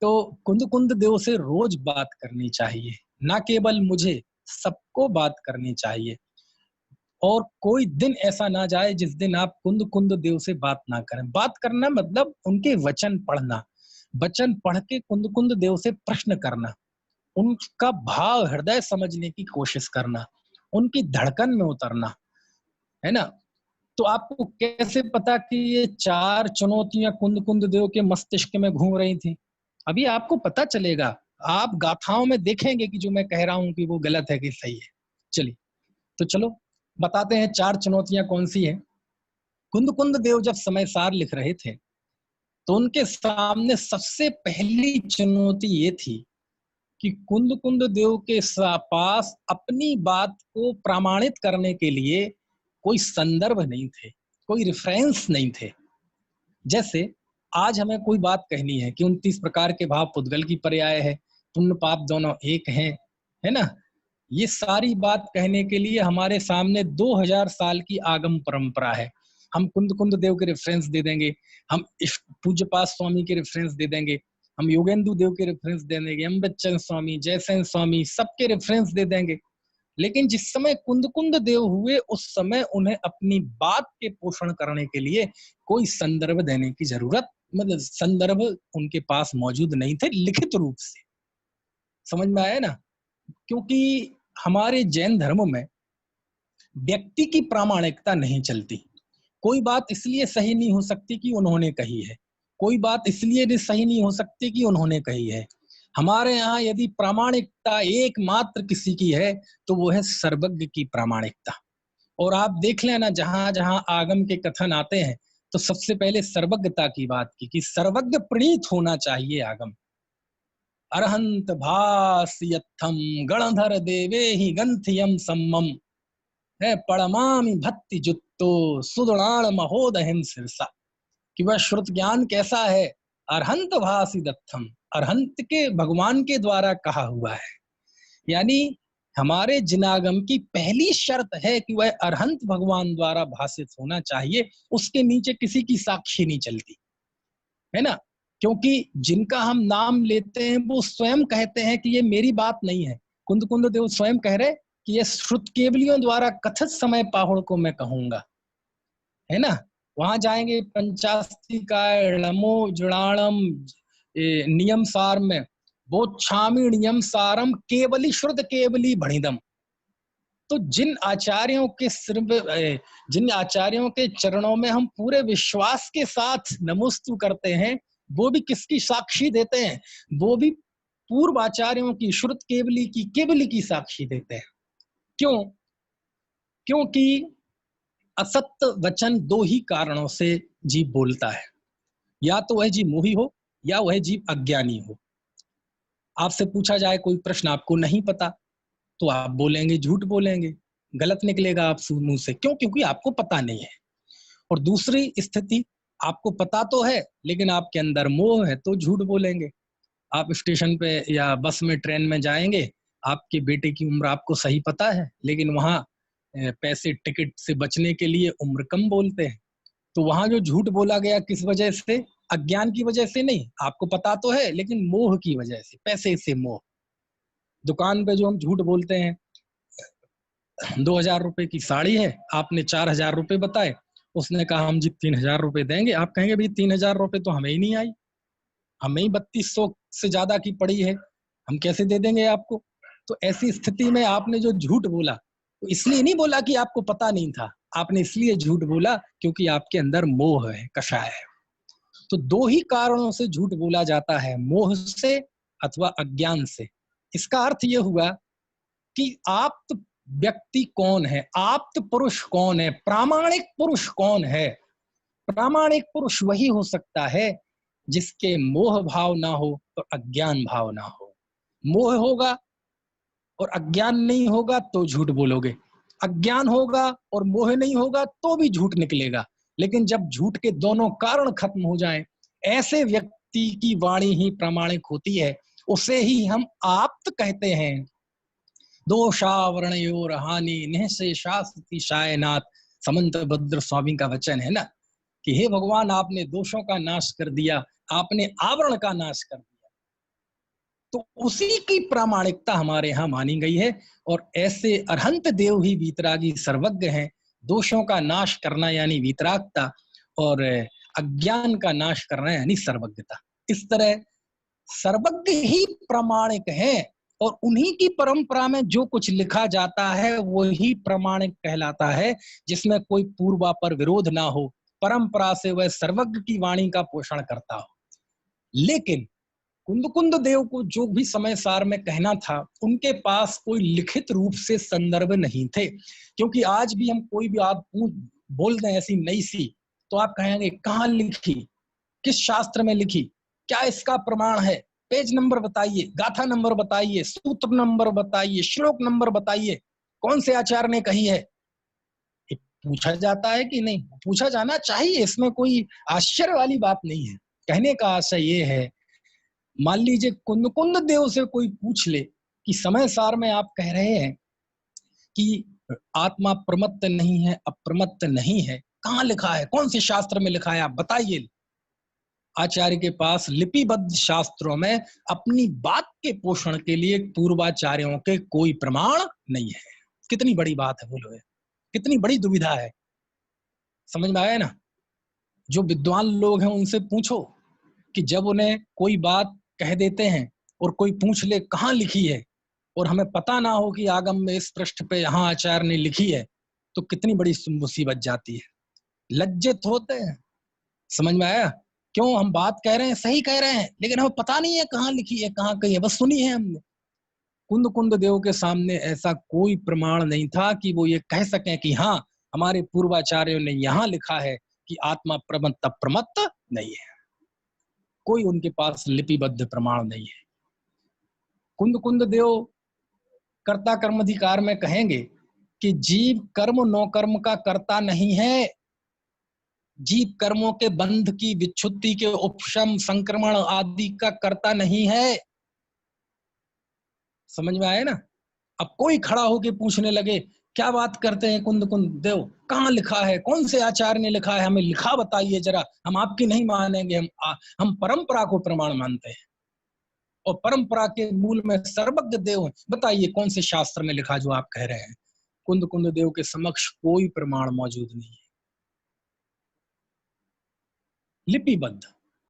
तो कुंद कुंद देव से रोज बात करनी चाहिए, ना केवल मुझे, सबको बात करनी चाहिए। और कोई दिन ऐसा ना जाए जिस दिन आप कुंद कुंद देव से बात ना करें। बात करना मतलब उनके वचन पढ़ना, वचन पढ़ के कुंद कुंद देव से प्रश्न करना, उनका भाव हृदय समझने की कोशिश करना, उनकी धड़कन में उतरना, है ना? तो आपको कैसे पता कि ये 4 चुनौतियां कुंद कुंद देव के मस्तिष्क में घूम रही थी? अभी आपको पता चलेगा, आप गाथाओं में देखेंगे कि जो मैं कह रहा हूं कि वो गलत है कि सही है। चलिए, तो चलो बताते हैं 4 चुनौतियां कौन सी है। कुंद कुंद देव जब समय सार लिख रहे थे, तो उनके सामने सबसे पहली चुनौती ये थी कि कुंद कुंद देव के पास अपनी बात को प्रमाणित करने के लिए कोई संदर्भ नहीं थे, कोई रेफरेंस नहीं थे। जैसे आज हमें कोई बात कहनी है कि 29 प्रकार के भाव पुद्गल की पर्याय है, पुण्य पाप दोनों एक हैं, है ना? ये सारी बात कहने के लिए हमारे सामने 2000 साल की आगम परंपरा है। हम कुंद कुंद देव के रेफरेंस दे देंगे, हम पूज्यपाद स्वामी के रेफरेंस दे देंगे, हम योगेंदु देव के रेफरेंस दे देंगे, अम्बेचंद स्वामी, जयसेन स्वामी, सबके रेफरेंस दे देंगे। लेकिन जिस समय कुंद कुंद देव हुए, उस समय उन्हें अपनी बात के पोषण करने के लिए कोई संदर्भ देने की जरूरत, मतलब संदर्भ उनके पास मौजूद नहीं थे लिखित रूप से। समझ में आया ना? क्योंकि हमारे जैन धर्म में व्यक्ति की प्रामाणिकता नहीं चलती। कोई बात इसलिए सही नहीं हो सकती कि उन्होंने कही है, कोई बात इसलिए सही नहीं हो सकती कि उन्होंने कही है। हमारे यहाँ यदि प्रामाणिकता एकमात्र किसी की है, तो वो है सर्वज्ञ की प्रामाणिकता। और आप देख लेना, जहां जहां आगम के कथन आते हैं, तो सबसे पहले सर्वज्ञता की बात की कि सर्वज्ञ प्रणीत होना चाहिए आगम। अरहंत भास्यत्थम गणधर देवे ही गंथियम सम्मम है पड़मामि भक्ति जुत्तो सुदृणाण महोदहिम सिरसा। कि वह श्रुत ज्ञान कैसा है? अरहंत भासी दत्थम, अरहंत के भगवान के द्वारा कहा हुआ है। यानी हमारे जिनागम की पहली शर्त है कि वह अरहंत भगवान द्वारा भाषित होना चाहिए, उसके नीचे किसी की साक्षी नहीं चलती, है ना? क्योंकि जिनका हम नाम लेते हैं वो स्वयं कहते हैं कि ये मेरी बात नहीं है। कुंद कुंद देव स्वयं कह रहे कि ये श्रुत केवलियों द्वारा कथित समय पाहुड़ को मैं कहूंगा, है ना? वहां जाएंगे पंचास्तिकाय णमो जुड़ाणम नियम सार में, वो छामी नियम सारम केवली श्रुत केवली भणिदम। तो जिन आचार्यों के सिर पे, जिन आचार्यों के चरणों में हम पूरे विश्वास के साथ नमोस्तु करते हैं, वो भी किसकी साक्षी देते हैं? वो भी पूर्व आचार्यों की, श्रुत केवली की साक्षी देते हैं। क्यों? क्योंकि असत्य वचन 2 ही कारणों से जीव बोलता है। या तो वह जीव मोही हो, या वह जीव अज्ञानी हो। आपसे पूछा जाए कोई प्रश्न, आपको नहीं पता, तो आप बोलेंगे, झूठ बोलेंगे, गलत निकलेगा आप मुंह से। क्यों? क्योंकि आपको पता नहीं है। और दूसरी स्थिति, आपको पता तो है लेकिन आपके अंदर मोह है, तो झूठ बोलेंगे। आप स्टेशन पे या बस में, ट्रेन में जाएंगे, आपके बेटे की उम्र आपको सही पता है, लेकिन वहां पैसे टिकट से बचने के लिए उम्र कम बोलते हैं। तो वहां जो झूठ बोला गया, किस वजह से? अज्ञान की वजह से नहीं, आपको पता तो है लेकिन मोह की वजह से, पैसे से मोह। दुकान पे जो हम झूठ बोलते हैं, 2000 रुपए की साड़ी है, आपने 4000 रुपए बताए, उसने कहा हम जी 3000 रुपए देंगे। आप कहेंगे भाई 3000 रुपए तो हमें ही नहीं आई, हमें ही 3200 से ज्यादा की पड़ी है, हम कैसे दे देंगे आपको? तो ऐसी स्थिति में आपने जो झूठ बोला, तो इसलिए नहीं बोला कि आपको पता नहीं था, आपने इसलिए झूठ बोला क्योंकि आपके अंदर मोह है, कषाय है। तो 2 ही कारणों से झूठ बोला जाता है, मोह से अथवा अज्ञान से। इसका अर्थ यह हुआ कि आप्त व्यक्ति कौन है, आप्त पुरुष कौन है, प्रामाणिक पुरुष कौन है? प्रामाणिक पुरुष वही हो सकता है जिसके मोह भाव ना हो और अज्ञान भाव ना हो। मोह होगा और अज्ञान नहीं होगा तो झूठ बोलोगे, अज्ञान होगा और मोह नहीं होगा तो भी झूठ निकलेगा। लेकिन जब झूठ के दोनों कारण खत्म हो जाएं, ऐसे व्यक्ति की वाणी ही प्रामाणिक होती है, उसे ही हम आप्त कहते हैं। दोषावरणयोर हानि निःशेषास्ति शायनाथ। समंत भद्र स्वामी का वचन है ना कि हे भगवान, आपने दोषों का नाश कर दिया, आपने आवरण का नाश कर दिया। तो उसी की प्रामाणिकता हमारे यहाँ मानी गई है। और ऐसे अरहंत देव ही वीतरागी सर्वज्ञ हैं। दोषों का नाश करना यानी वीतरागता, और अज्ञान का नाश करना यानी सर्वज्ञता। इस तरह सर्वज्ञ ही प्रामाणिक है, और उन्हीं की परंपरा में जो कुछ लिखा जाता है वही प्रामाणिक कहलाता है, जिसमें कोई पूर्वापर विरोध ना हो, परंपरा से वह सर्वज्ञ की वाणी का पोषण करता हो। लेकिन कुंद देव को जो भी समय सार में कहना था, उनके पास कोई लिखित रूप से संदर्भ नहीं थे। क्योंकि आज भी हम कोई भी आप बोल दें ऐसी नई सी, तो आप कहेंगे कहाँ लिखी, किस शास्त्र में लिखी, क्या इसका प्रमाण है, पेज नंबर बताइए, गाथा नंबर बताइए, सूत्र नंबर बताइए, श्लोक नंबर बताइए, कौन से आचार्य ने कही है। पूछा जाता है कि नहीं? पूछा जाना चाहिए, इसमें कोई आश्चर्य वाली बात नहीं है। कहने का आशय ये है, मान लीजिए कुंद देव से कोई पूछ ले कि समय सार में आप कह रहे हैं कि आत्मा प्रमत्त नहीं है, अप्रमत्त नहीं है, कहाँ लिखा है, कौन से शास्त्र में लिखा है, आप बताइए। आचार्य के पास लिपिबद्ध शास्त्रों में अपनी बात के पोषण के लिए पूर्वाचार्यों के कोई प्रमाण नहीं है। कितनी बड़ी बात है, बोलो, कितनी बड़ी दुविधा है। समझ में आया ना? जो विद्वान लोग हैं उनसे पूछो कि जब उन्हें कोई बात कह देते हैं और कोई पूछ ले कहाँ लिखी है, और हमें पता ना हो कि आगम में इस पृष्ठ पे यहाँ आचार्य ने लिखी है, तो कितनी बड़ी मुसीबत जाती है। लज्जित होते हैं। समझ में आया? क्यों हम बात कह रहे हैं, सही कह रहे हैं, लेकिन हमें पता नहीं है कहाँ लिखी है, कहाँ कही है, बस सुनी है हमने। कुंद देव के सामने ऐसा कोई प्रमाण नहीं था कि वो ये कह सकें कि हाँ, हमारे पूर्वाचार्यों ने यहाँ लिखा है कि आत्मा प्रमत्त अप्रमत्त नहीं है। कोई उनके पास लिपिबद्ध प्रमाण नहीं है। कुंद देव कर्ता कर्माधिकार में कहेंगे कि जीव कर्म नो कर्म का कर्ता नहीं है। जीव कर्मों के बंध की, विच्छुत्ति के, उपशम, संक्रमण आदि का कर्ता नहीं है। समझ में आए ना? अब कोई खड़ा होके पूछने लगे क्या बात करते हैं कुंद देव, कहाँ लिखा है, कौन से आचार्य ने लिखा है, हमें लिखा बताइए जरा, हम आपकी नहीं मानेंगे, हम परंपरा को प्रमाण मानते हैं, और परंपरा के मूल में सर्वज्ञ देव हैं, बताइए कौन से शास्त्र में लिखा जो आप कह रहे हैं। कुंद देव के समक्ष कोई प्रमाण मौजूद नहीं है। लिपिबद्ध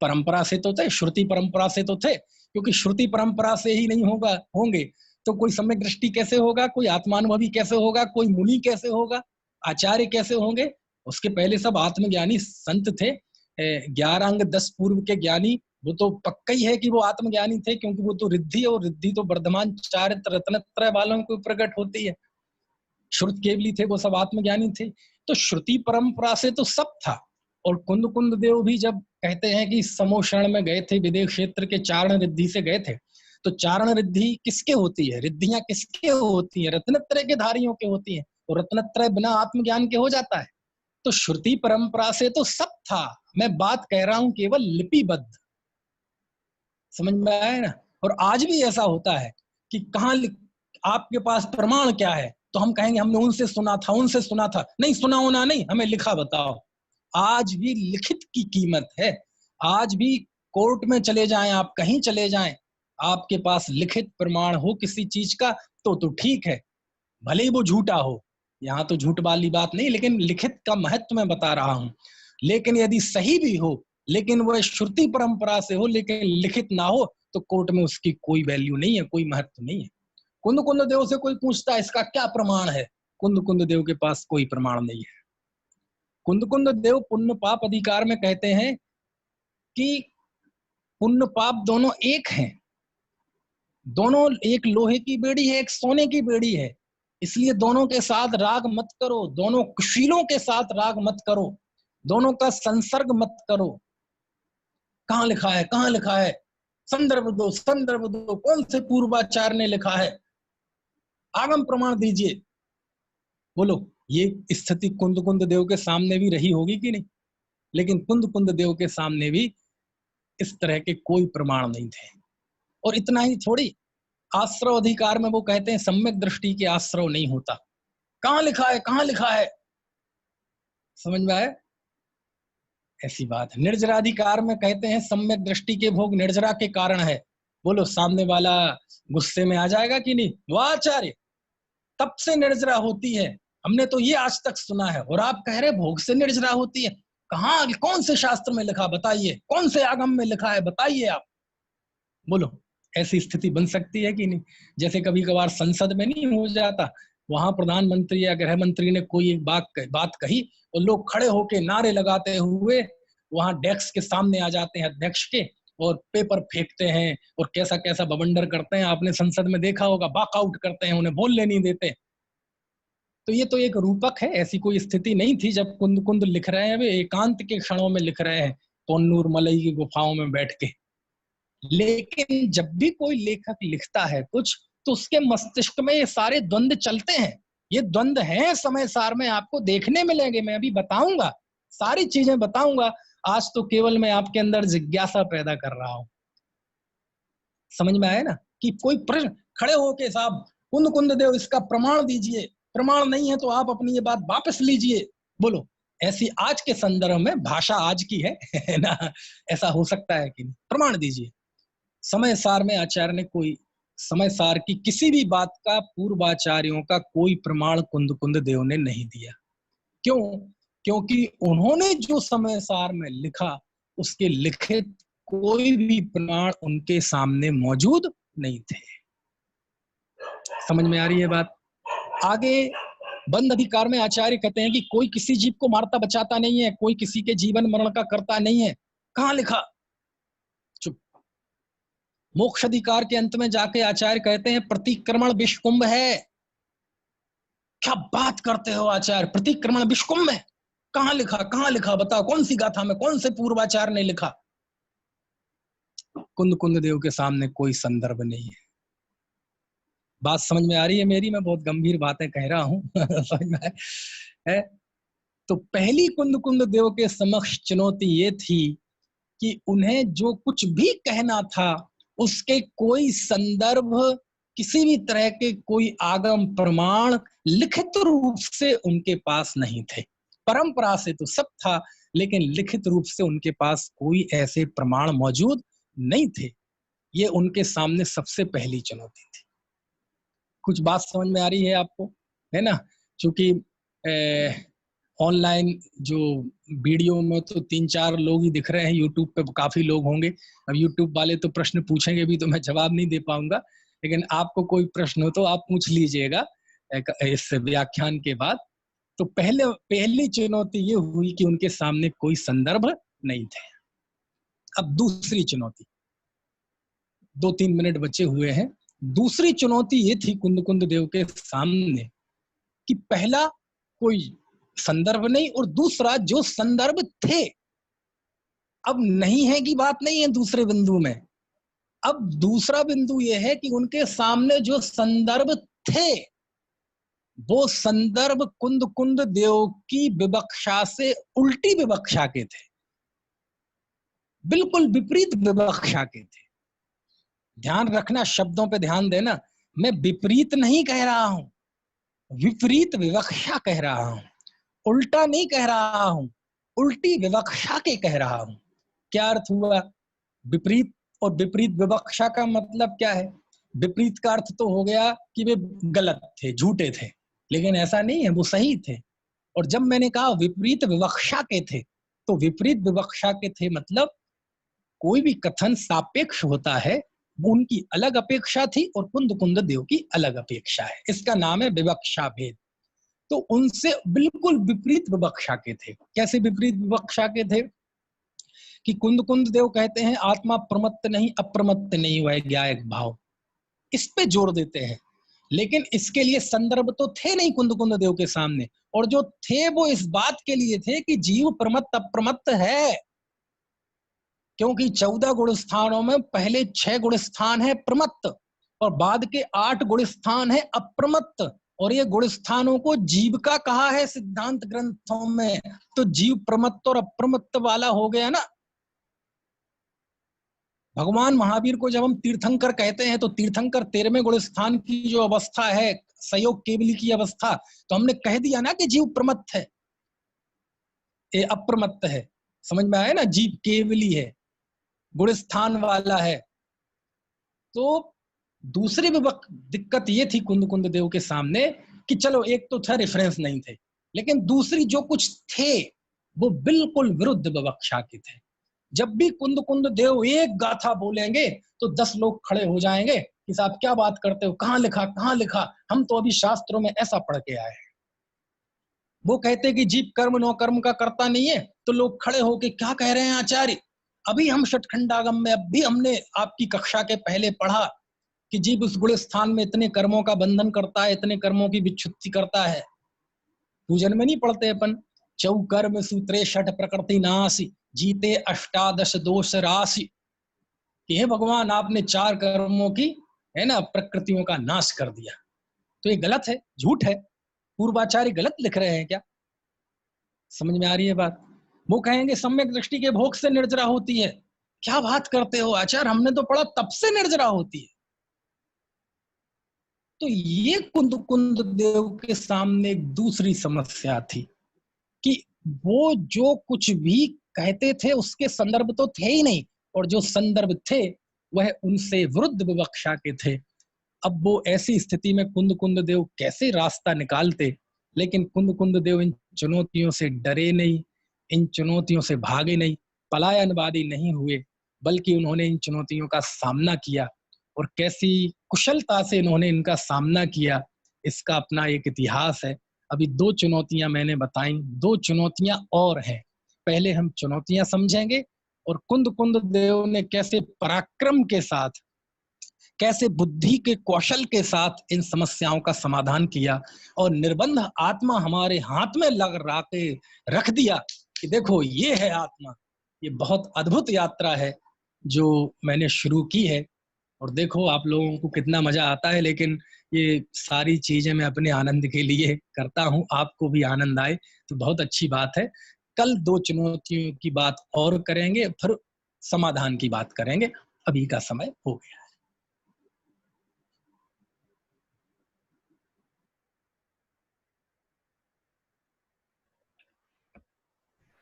परंपरा से तो थे, श्रुति परंपरा से तो थे, क्योंकि श्रुति परंपरा से ही नहीं होंगे तो कोई सम्यक दृष्टि कैसे होगा, कोई आत्मानुभवी कैसे होगा, कोई मुनि कैसे होगा, आचार्य कैसे होंगे। उसके पहले सब आत्मज्ञानी संत थे। 11 अंग 10 पूर्व के ज्ञानी, वो तो पक्का ही है कि वो आत्मज्ञानी थे, क्योंकि वो तो रिद्धि, और रिद्धि तो वर्धमान चारित्र रत्नत्रय वालों को प्रकट होती है। श्रुत केवली थे, वो सब आत्मज्ञानी थे। तो श्रुति परंपरा से तो सब था। और कुंद देव भी जब कहते हैं कि समोषण में गए थे, विदेह क्षेत्र के चारण रिद्धि से गए थे, तो चारण रिद्धि किसके होती है, रिद्धियां किसके होती है, रत्नत्रय के धारियों के होती है, और रत्नत्रय बिना आत्मज्ञान के हो जाता है। तो श्रुति परंपरा से तो सब था, मैं बात कह रहा हूं केवल लिपिबद्ध। समझ में आया ना? और आज भी ऐसा होता है कि कहाँ आपके पास प्रमाण क्या है, तो हम कहेंगे हमने उनसे सुना था, उनसे सुना था। नहीं, सुना होना नहीं, हमें लिखा बताओ। आज भी लिखित की कीमत है। आज भी कोर्ट में चले जाएं, आप कहीं चले जाएं, आपके पास लिखित प्रमाण हो किसी चीज का तो ठीक है, भले ही वो झूठा हो। यहाँ तो झूठ वाली बात नहीं, लेकिन लिखित का महत्व मैं बता रहा हूं। लेकिन यदि सही भी हो, लेकिन वह श्रुति परंपरा से हो, लेकिन लिखित ना हो, तो कोर्ट में उसकी कोई वैल्यू नहीं है, कोई महत्व नहीं है। कुंद देव से कोई पूछता है इसका क्या प्रमाण है, कुंद देव के पास कोई प्रमाण नहीं है। कुंद देव पुण्य पाप अधिकार में कहते हैं कि पुण्य पाप दोनों एक हैं, दोनों एक लोहे की बेड़ी है, एक सोने की बेड़ी है, इसलिए दोनों के साथ राग मत करो, दोनों कुशीलों के साथ राग मत करो, दोनों का संसर्ग मत करो। कहाँ लिखा है, कहाँ लिखा है, संदर्भ दो, संदर्भ दो, कौन से पूर्वाचार्य ने लिखा है, आगम प्रमाण दीजिए। बोलो, ये स्थिति कुंद देव के सामने भी रही होगी कि नहीं? लेकिन कुंद देव के सामने भी इस तरह के कोई प्रमाण नहीं थे। और इतना ही थोड़ी, आश्रव अधिकार में वो कहते हैं सम्यक दृष्टि के आश्रव नहीं होता। कहाँ लिखा है, कहाँ लिखा है? समझ में आया? ऐसी बात है। निर्जराधिकार में कहते हैं सम्यक दृष्टि के भोग निर्जरा के कारण है। बोलो सामने वाला गुस्से में आ जाएगा कि नहीं? वाह आचार्य, तप से निर्जरा होती है, हमने तो ये आज तक सुना है, और आप कह रहे भोग से निर्जरा होती है? कहाँ, कौन से शास्त्र में लिखा बताइए, कौन से आगम में लिखा है बताइए आप। बोलो ऐसी स्थिति बन सकती है कि नहीं? जैसे कभी कभार संसद में नहीं हो जाता, वहां प्रधानमंत्री या गृह मंत्री ने कोई एक बात कही और लोग खड़े होके नारे लगाते हुए वहां डेस्क के सामने आ जाते हैं अध्यक्ष के, और पेपर फेंकते हैं और कैसा कैसा बवंडर करते हैं। आपने संसद में देखा होगा, वॉकआउट करते हैं, उन्हें बोलने नहीं देते। तो ये तो एक रूपक है, ऐसी कोई स्थिति नहीं थी जब कुंद कुंद लिख रहे हैं, वे एकांत के क्षणों में लिख रहे हैं, तोन्नूर मलई की गुफाओं में बैठ के। लेकिन जब भी कोई लेखक लिखता है कुछ, तो उसके मस्तिष्क में ये सारे द्वंद्व चलते हैं। ये द्वंद्व हैं समय सार में, आपको देखने मिलेंगे, मैं अभी बताऊंगा, सारी चीजें बताऊंगा। आज तो केवल मैं आपके अंदर जिज्ञासा पैदा कर रहा हूं। समझ में आया ना? कि कोई प्रश्न खड़े होके, साहब कुंद कुंद देव इसका प्रमाण दीजिए, प्रमाण नहीं है तो आप अपनी ये बात वापस लीजिए। बोलो ऐसी आज के संदर्भ में, भाषा आज की है ना, ऐसा हो सकता है कि नहीं? प्रमाण दीजिए। समय सार में आचार्य ने कोई, समय सार की किसी भी बात का पूर्वाचार्यों का कोई प्रमाण कुंद कुंद देव ने नहीं दिया। क्यों? क्योंकि उन्होंने जो समय सार में लिखा, उसके लिखित कोई भी प्रमाण उनके सामने मौजूद नहीं थे। समझ में आ रही है बात? आगे बंद अधिकार में आचार्य कहते हैं कि कोई किसी जीव को मारता बचाता नहीं है, कोई किसी के जीवन मरण का करता नहीं है। कहाँ लिखा? चुप। मोक्ष अधिकार के अंत में जाके आचार्य कहते हैं प्रतिक्रमण विषकुंभ है। क्या बात करते हो आचार्य, प्रतिक्रमण विषकुंभ है? कहाँ लिखा, कहाँ लिखा? बताओ कौन सी गाथा में, कौन से पूर्वाचार्य ने लिखा? कुंद कुंद देव के सामने कोई संदर्भ नहीं है। बात समझ में आ रही है मेरी? मैं बहुत गंभीर बातें कह रहा हूं समझ में है? तो पहली कुंद कुंद देव के समक्ष चुनौती ये थी कि उन्हें जो कुछ भी कहना था, उसके कोई संदर्भ, किसी भी तरह के कोई आगम प्रमाण लिखित रूप से उनके पास नहीं थे। परंपरा से तो सब था, लेकिन लिखित रूप से उनके पास कोई ऐसे प्रमाण मौजूद नहीं थे। ये उनके सामने सबसे पहली चुनौती थी। कुछ बात समझ में आ रही है आपको, है ना? क्योंकि ऑनलाइन जो वीडियो में तो 3-4 लोग ही दिख रहे हैं, यूट्यूब पे काफी लोग होंगे। अब यूट्यूब वाले तो प्रश्न पूछेंगे भी तो मैं जवाब नहीं दे पाऊंगा, लेकिन आपको कोई प्रश्न हो तो आप पूछ लीजिएगा इस व्याख्यान के बाद। तो पहली चुनौती ये हुई कि उनके सामने कोई संदर्भ नहीं थे। अब दूसरी चुनौती, 2-3 मिनट बचे हुए हैं। दूसरी चुनौती ये थी कुंद कुंद देव के सामने कि पहला कोई संदर्भ नहीं, और दूसरा जो संदर्भ थे, अब नहीं है कि बात नहीं है दूसरे बिंदु में। अब दूसरा बिंदु यह है कि उनके सामने जो संदर्भ थे, वो संदर्भ कुंद कुंद देव की विवक्षा से उल्टी विवक्षा के थे, बिल्कुल विपरीत विवक्षा के थे। ध्यान रखना, शब्दों पे ध्यान देना, मैं विपरीत नहीं कह रहा हूं, विपरीत विवक्षा कह रहा हूं, उल्टा नहीं कह रहा हूं, उल्टी विवक्षा के कह रहा हूं। क्या अर्थ हुआ? विपरीत और विपरीत विवक्षा का मतलब क्या है? विपरीत का अर्थ तो हो गया कि वे गलत थे, झूठे थे, लेकिन ऐसा नहीं है, वो सही थे। और जब मैंने कहा विपरीत विवक्षा के थे, तो विपरीत विवक्षा के थे मतलब कोई भी कथन सापेक्ष होता है, उनकी अलग अपेक्षा थी और कुंद कुंद देव की अलग अपेक्षा है, इसका नाम है विवक्षा भेद। तो उनसे बिल्कुल विपरीत विवक्षा के थे। कैसे विपरीत विवक्षा के थे? कि कुंद कुंद देव कहते हैं आत्मा प्रमत्त नहीं, अप्रमत्त नहीं हुआ है ज्ञायक भाव, इस पे जोर देते हैं। लेकिन इसके लिए संदर्भ तो थे नहीं कुंद कुंद देव के सामने, और जो थे वो इस बात के लिए थे कि जीव प्रमत्त अप्रमत्त है, क्योंकि 14 गुण स्थानों में पहले 6 गुण स्थान है प्रमत्त और बाद के 8 गुण स्थान है अप्रमत्त, और ये गुण स्थानों को जीव का कहा है सिद्धांत ग्रंथों में। तो जीव प्रमत्त और अप्रमत्त वाला हो गया ना। भगवान महावीर को जब हम तीर्थंकर कहते हैं तो तीर्थंकर 13वें गुण स्थान की जो अवस्था है, संयोग केवली की अवस्था, तो हमने कह दिया ना कि जीव प्रमत्त है, ये अप्रमत्त है। समझ में आया ना, जीव केवली है, गुण स्थान वाला है। तो दूसरी भी दिक्कत ये थी कुंद कुंद देव के सामने कि चलो एक तो था रेफरेंस नहीं थे, लेकिन दूसरी जो कुछ थे वो बिल्कुल विरुद्ध विवक्षा के थे। जब भी कुंद कुंद देव एक गाथा बोलेंगे तो 10 लोग खड़े हो जाएंगे कि साहब क्या बात करते हो, कहाँ लिखा कहाँ लिखा, हम तो अभी शास्त्रों में ऐसा पढ़ के आए हैं। वो कहते कि जीव कर्म नो कर्म का करता नहीं है, तो लोग खड़े होके क्या कह रहे हैं आचार्य, अभी हम षटखंडागम में अभी हमने आपकी कक्षा के पहले पढ़ा कि जीव उस गुण स्थान में इतने कर्मों का बंधन करता है, इतने कर्मों की विच्छुत्ति करता है। पूजन में नहीं पढ़ते अपन, चौकर्म सूत्रे षट प्रकृति नासी जीते अष्टादश दोष राशि, कि हे भगवान आपने 4 कर्मों की है ना प्रकृतियों का नाश कर दिया। तो ये गलत है, झूठ है, पूर्वाचार्य गलत लिख रहे हैं क्या? समझ में आ रही है बात? वो कहेंगे सम्यक दृष्टि के भोग से निर्जरा होती है। क्या बात करते हो आचार्य, हमने तो पढ़ा तब से निर्जरा होती है। तो ये कुंद कुंद देव के सामने एक दूसरी समस्या थी कि वो जो कुछ भी कहते थे उसके संदर्भ तो थे ही नहीं, और जो संदर्भ थे वह उनसे विरुद्ध विवक्षा के थे। अब वो ऐसी स्थिति में कुंद कुंद देव कैसे रास्ता निकालते, लेकिन कुंद कुंद देव इन चुनौतियों से डरे नहीं, इन चुनौतियों से भागे नहीं, पलायनवादी नहीं हुए, बल्कि उन्होंने इन चुनौतियों का सामना किया। और कैसी कुशलता से इन्होंने इनका सामना किया, इसका अपना एक इतिहास है। अभी 2 चुनौतियां मैंने बताई, 2 चुनौतियां और हैं। पहले हम चुनौतियां समझेंगे और कुंद कुंद देव ने कैसे पराक्रम के साथ, कैसे बुद्धि के कौशल के साथ इन समस्याओं का समाधान किया, और निर्बंध आत्मा हमारे हाथ में लग रख दिया कि देखो ये है आत्मा। ये बहुत अद्भुत यात्रा है जो मैंने शुरू की है, और देखो आप लोगों को कितना मजा आता है। लेकिन ये सारी चीजें मैं अपने आनंद के लिए करता हूँ, आपको भी आनंद आए तो बहुत अच्छी बात है। कल 2 चुनौतियों की बात और करेंगे, फिर समाधान की बात करेंगे। अभी का समय हो गया।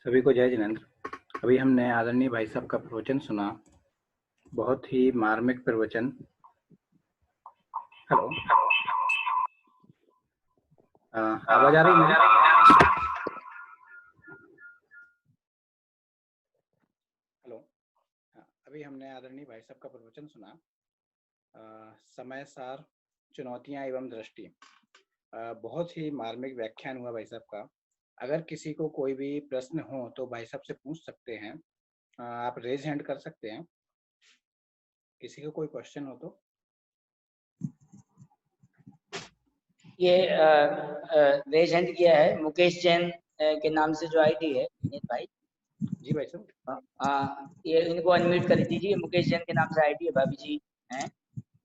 सभी को जय जिनेंद्र। अभी हमने आदरणीय भाई साहब का प्रवचन सुना, बहुत ही मार्मिक प्रवचन। हेलो, आवाज आ रही है? हेलो, अभी हमने आदरणीय भाई साहब का प्रवचन सुना, समय सार, चुनौतियां एवं दृष्टि। बहुत ही मार्मिक व्याख्यान हुआ भाई साहब का। अगर किसी को कोई भी प्रश्न हो तो भाई साहब से पूछ सकते हैं। आप रेज हैंड कर सकते हैं, किसी को कोई क्वेश्चन हो तो। ये रेज हैंड किया है मुकेश जैन के नाम से जो आईडी है भाई। जी भाई साहब, ये इनको अनम्यूट कर दीजिए। मुकेश जैन के नाम से आईडी है, भाभी जी हैं।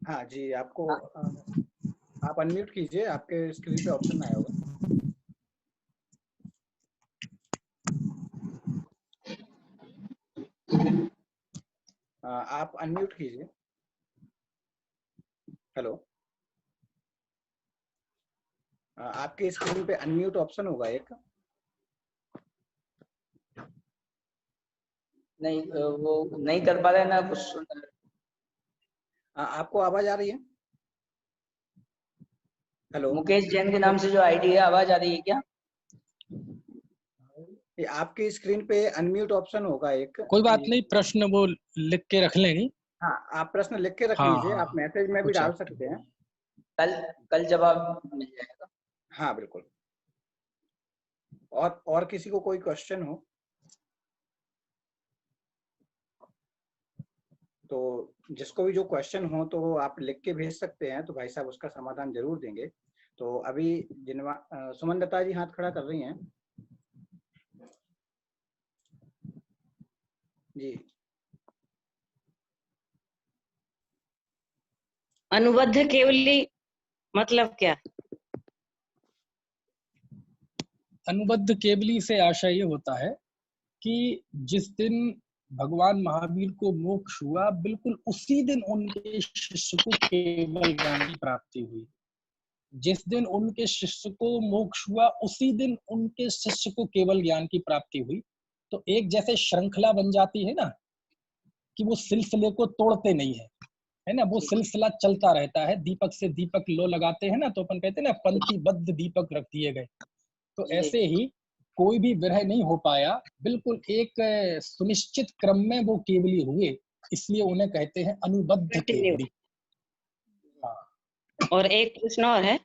हाँ जी, आपको आप अनम्यूट कीजिए, आपके स्क्रीन पे ऑप्शन आया होगा। आप अनम्यूट कीजिए। हेलो, आपके स्क्रीन पे अनम्यूट ऑप्शन होगा एक। नहीं, वो नहीं कर पा रहे ना कुछ। आपको आवाज आ रही है? हेलो, मुकेश जैन के नाम से जो आईडी है, आवाज आ रही है क्या? आपके स्क्रीन पे अनम्यूट ऑप्शन होगा एक। कोई बात नहीं, प्रश्न वो लिख के रख लेंगे। हाँ, आप प्रश्न लिख के रख हाँ, लीजिए। आप मैसेज में भी डाल सकते हैं। कल जवाब मिल जाएगा। हाँ बिल्कुल। और किसी को कोई क्वेश्चन हो तो, जिसको भी जो क्वेश्चन हो तो आप लिख के भेज सकते हैं, तो भाई साहब उसका समाधान जरूर देंगे। तो अभी सुमन दत्ता जी हाथ खड़ा कर रही हैं जी। अनुबद्ध केवली मतलब क्या? अनुबद्ध केवली से आशय ये होता है कि जिस दिन भगवान महावीर को मोक्ष हुआ, बिल्कुल उसी दिन उनके शिष्य को केवल ज्ञान की प्राप्ति हुई। जिस दिन उनके शिष्य को मोक्ष हुआ, उसी दिन उनके शिष्य को केवल ज्ञान की प्राप्ति हुई। तो एक जैसे श्रृंखला बन जाती है ना, कि वो सिलसिले को तोड़ते नहीं है ना, वो सिलसिला चलता रहता है। दीपक से दीपक लो लगाते हैं ना, तो अपन कहते हैं ना पंक्तिबद्ध दीपक रख दिए गए। तो ऐसे ही कोई भी विरह नहीं हो पाया, बिल्कुल एक सुनिश्चित क्रम में वो केवली हुए, इसलिए उन्हें कहते हैं अनुबद्ध केवली। और एक प्रश्न और है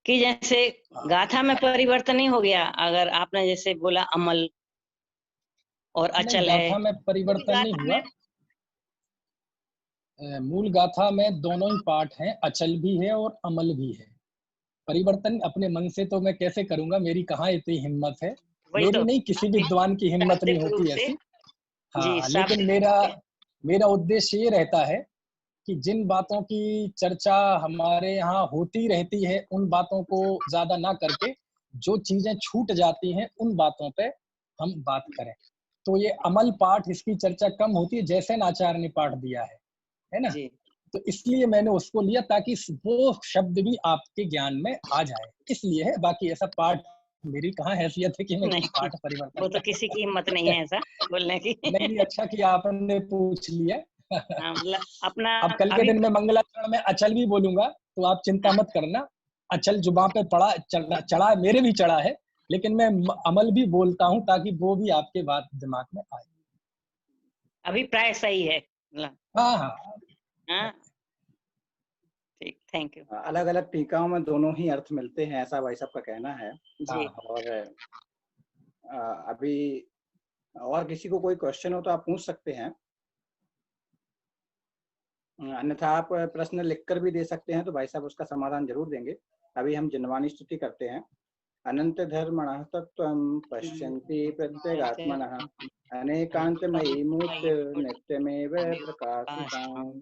कि जैसे गाथा में परिवर्तन नहीं हो गया, अगर आपने जैसे बोला अमल और अचल है, गाथा में परिवर्तन नहीं हुआ। मूल गाथा में दोनों ही पाठ हैं, अचल भी है और अमल भी है। परिवर्तन अपने मन से तो मैं कैसे करूंगा, मेरी कहाँ इतनी हिम्मत है, मेरी तो नहीं, किसी विद्वान की हिम्मत नहीं होती ऐसी। हाँ, लेकिन मेरा उद्देश्य ये रहता है कि जिन बातों की चर्चा हमारे यहाँ होती रहती है, उन बातों को ज्यादा ना करके जो चीजें छूट जाती हैं उन बातों पे हम बात करें। तो ये अमल पाठ, इसकी चर्चा कम होती है, जैसे आचार्य ने पाठ दिया है ना। तो इसलिए मैंने उसको लिया ताकि वो शब्द भी आपके ज्ञान में आ जाए, इसलिए है। बाकी ऐसा पाठ मेरी कहाँ हैसियत है कि मैं पाठ परिवर्तन, वो तो किसी की हिम्मत नहीं है ऐसा बोलने की। नहीं, अच्छा किया आपने पूछ लिया। अपना अब कल के दिन में मंगलाचरण में अचल भी बोलूंगा, तो आप चिंता मत करना। अचल जुबान पे पड़ा चढ़ा मेरे भी चढ़ा है, लेकिन मैं अमल भी बोलता हूँ ताकि वो भी आपके बात दिमाग में आए। अभिप्राय सही है। हाँ हाँ, ठीक, थैंक यू। अलग अलग टीकाओं में दोनों ही अर्थ मिलते हैं, ऐसा भाई साहब का कहना है जी। और अभी और किसी को कोई क्वेश्चन हो तो आप पूछ सकते हैं, अन्यथा आप प्रश्न लिखकर भी दे सकते हैं, तो भाई साहब उसका समाधान जरूर देंगे। अभी हम जिनवानी स्तुति करते हैं। अनंत धर्मणः तत्त्वं पश्यन्ति प्रत्यगात्मनः अनेकान्तमयी मूर्तिर्नित्यमेव प्रकाशिताम्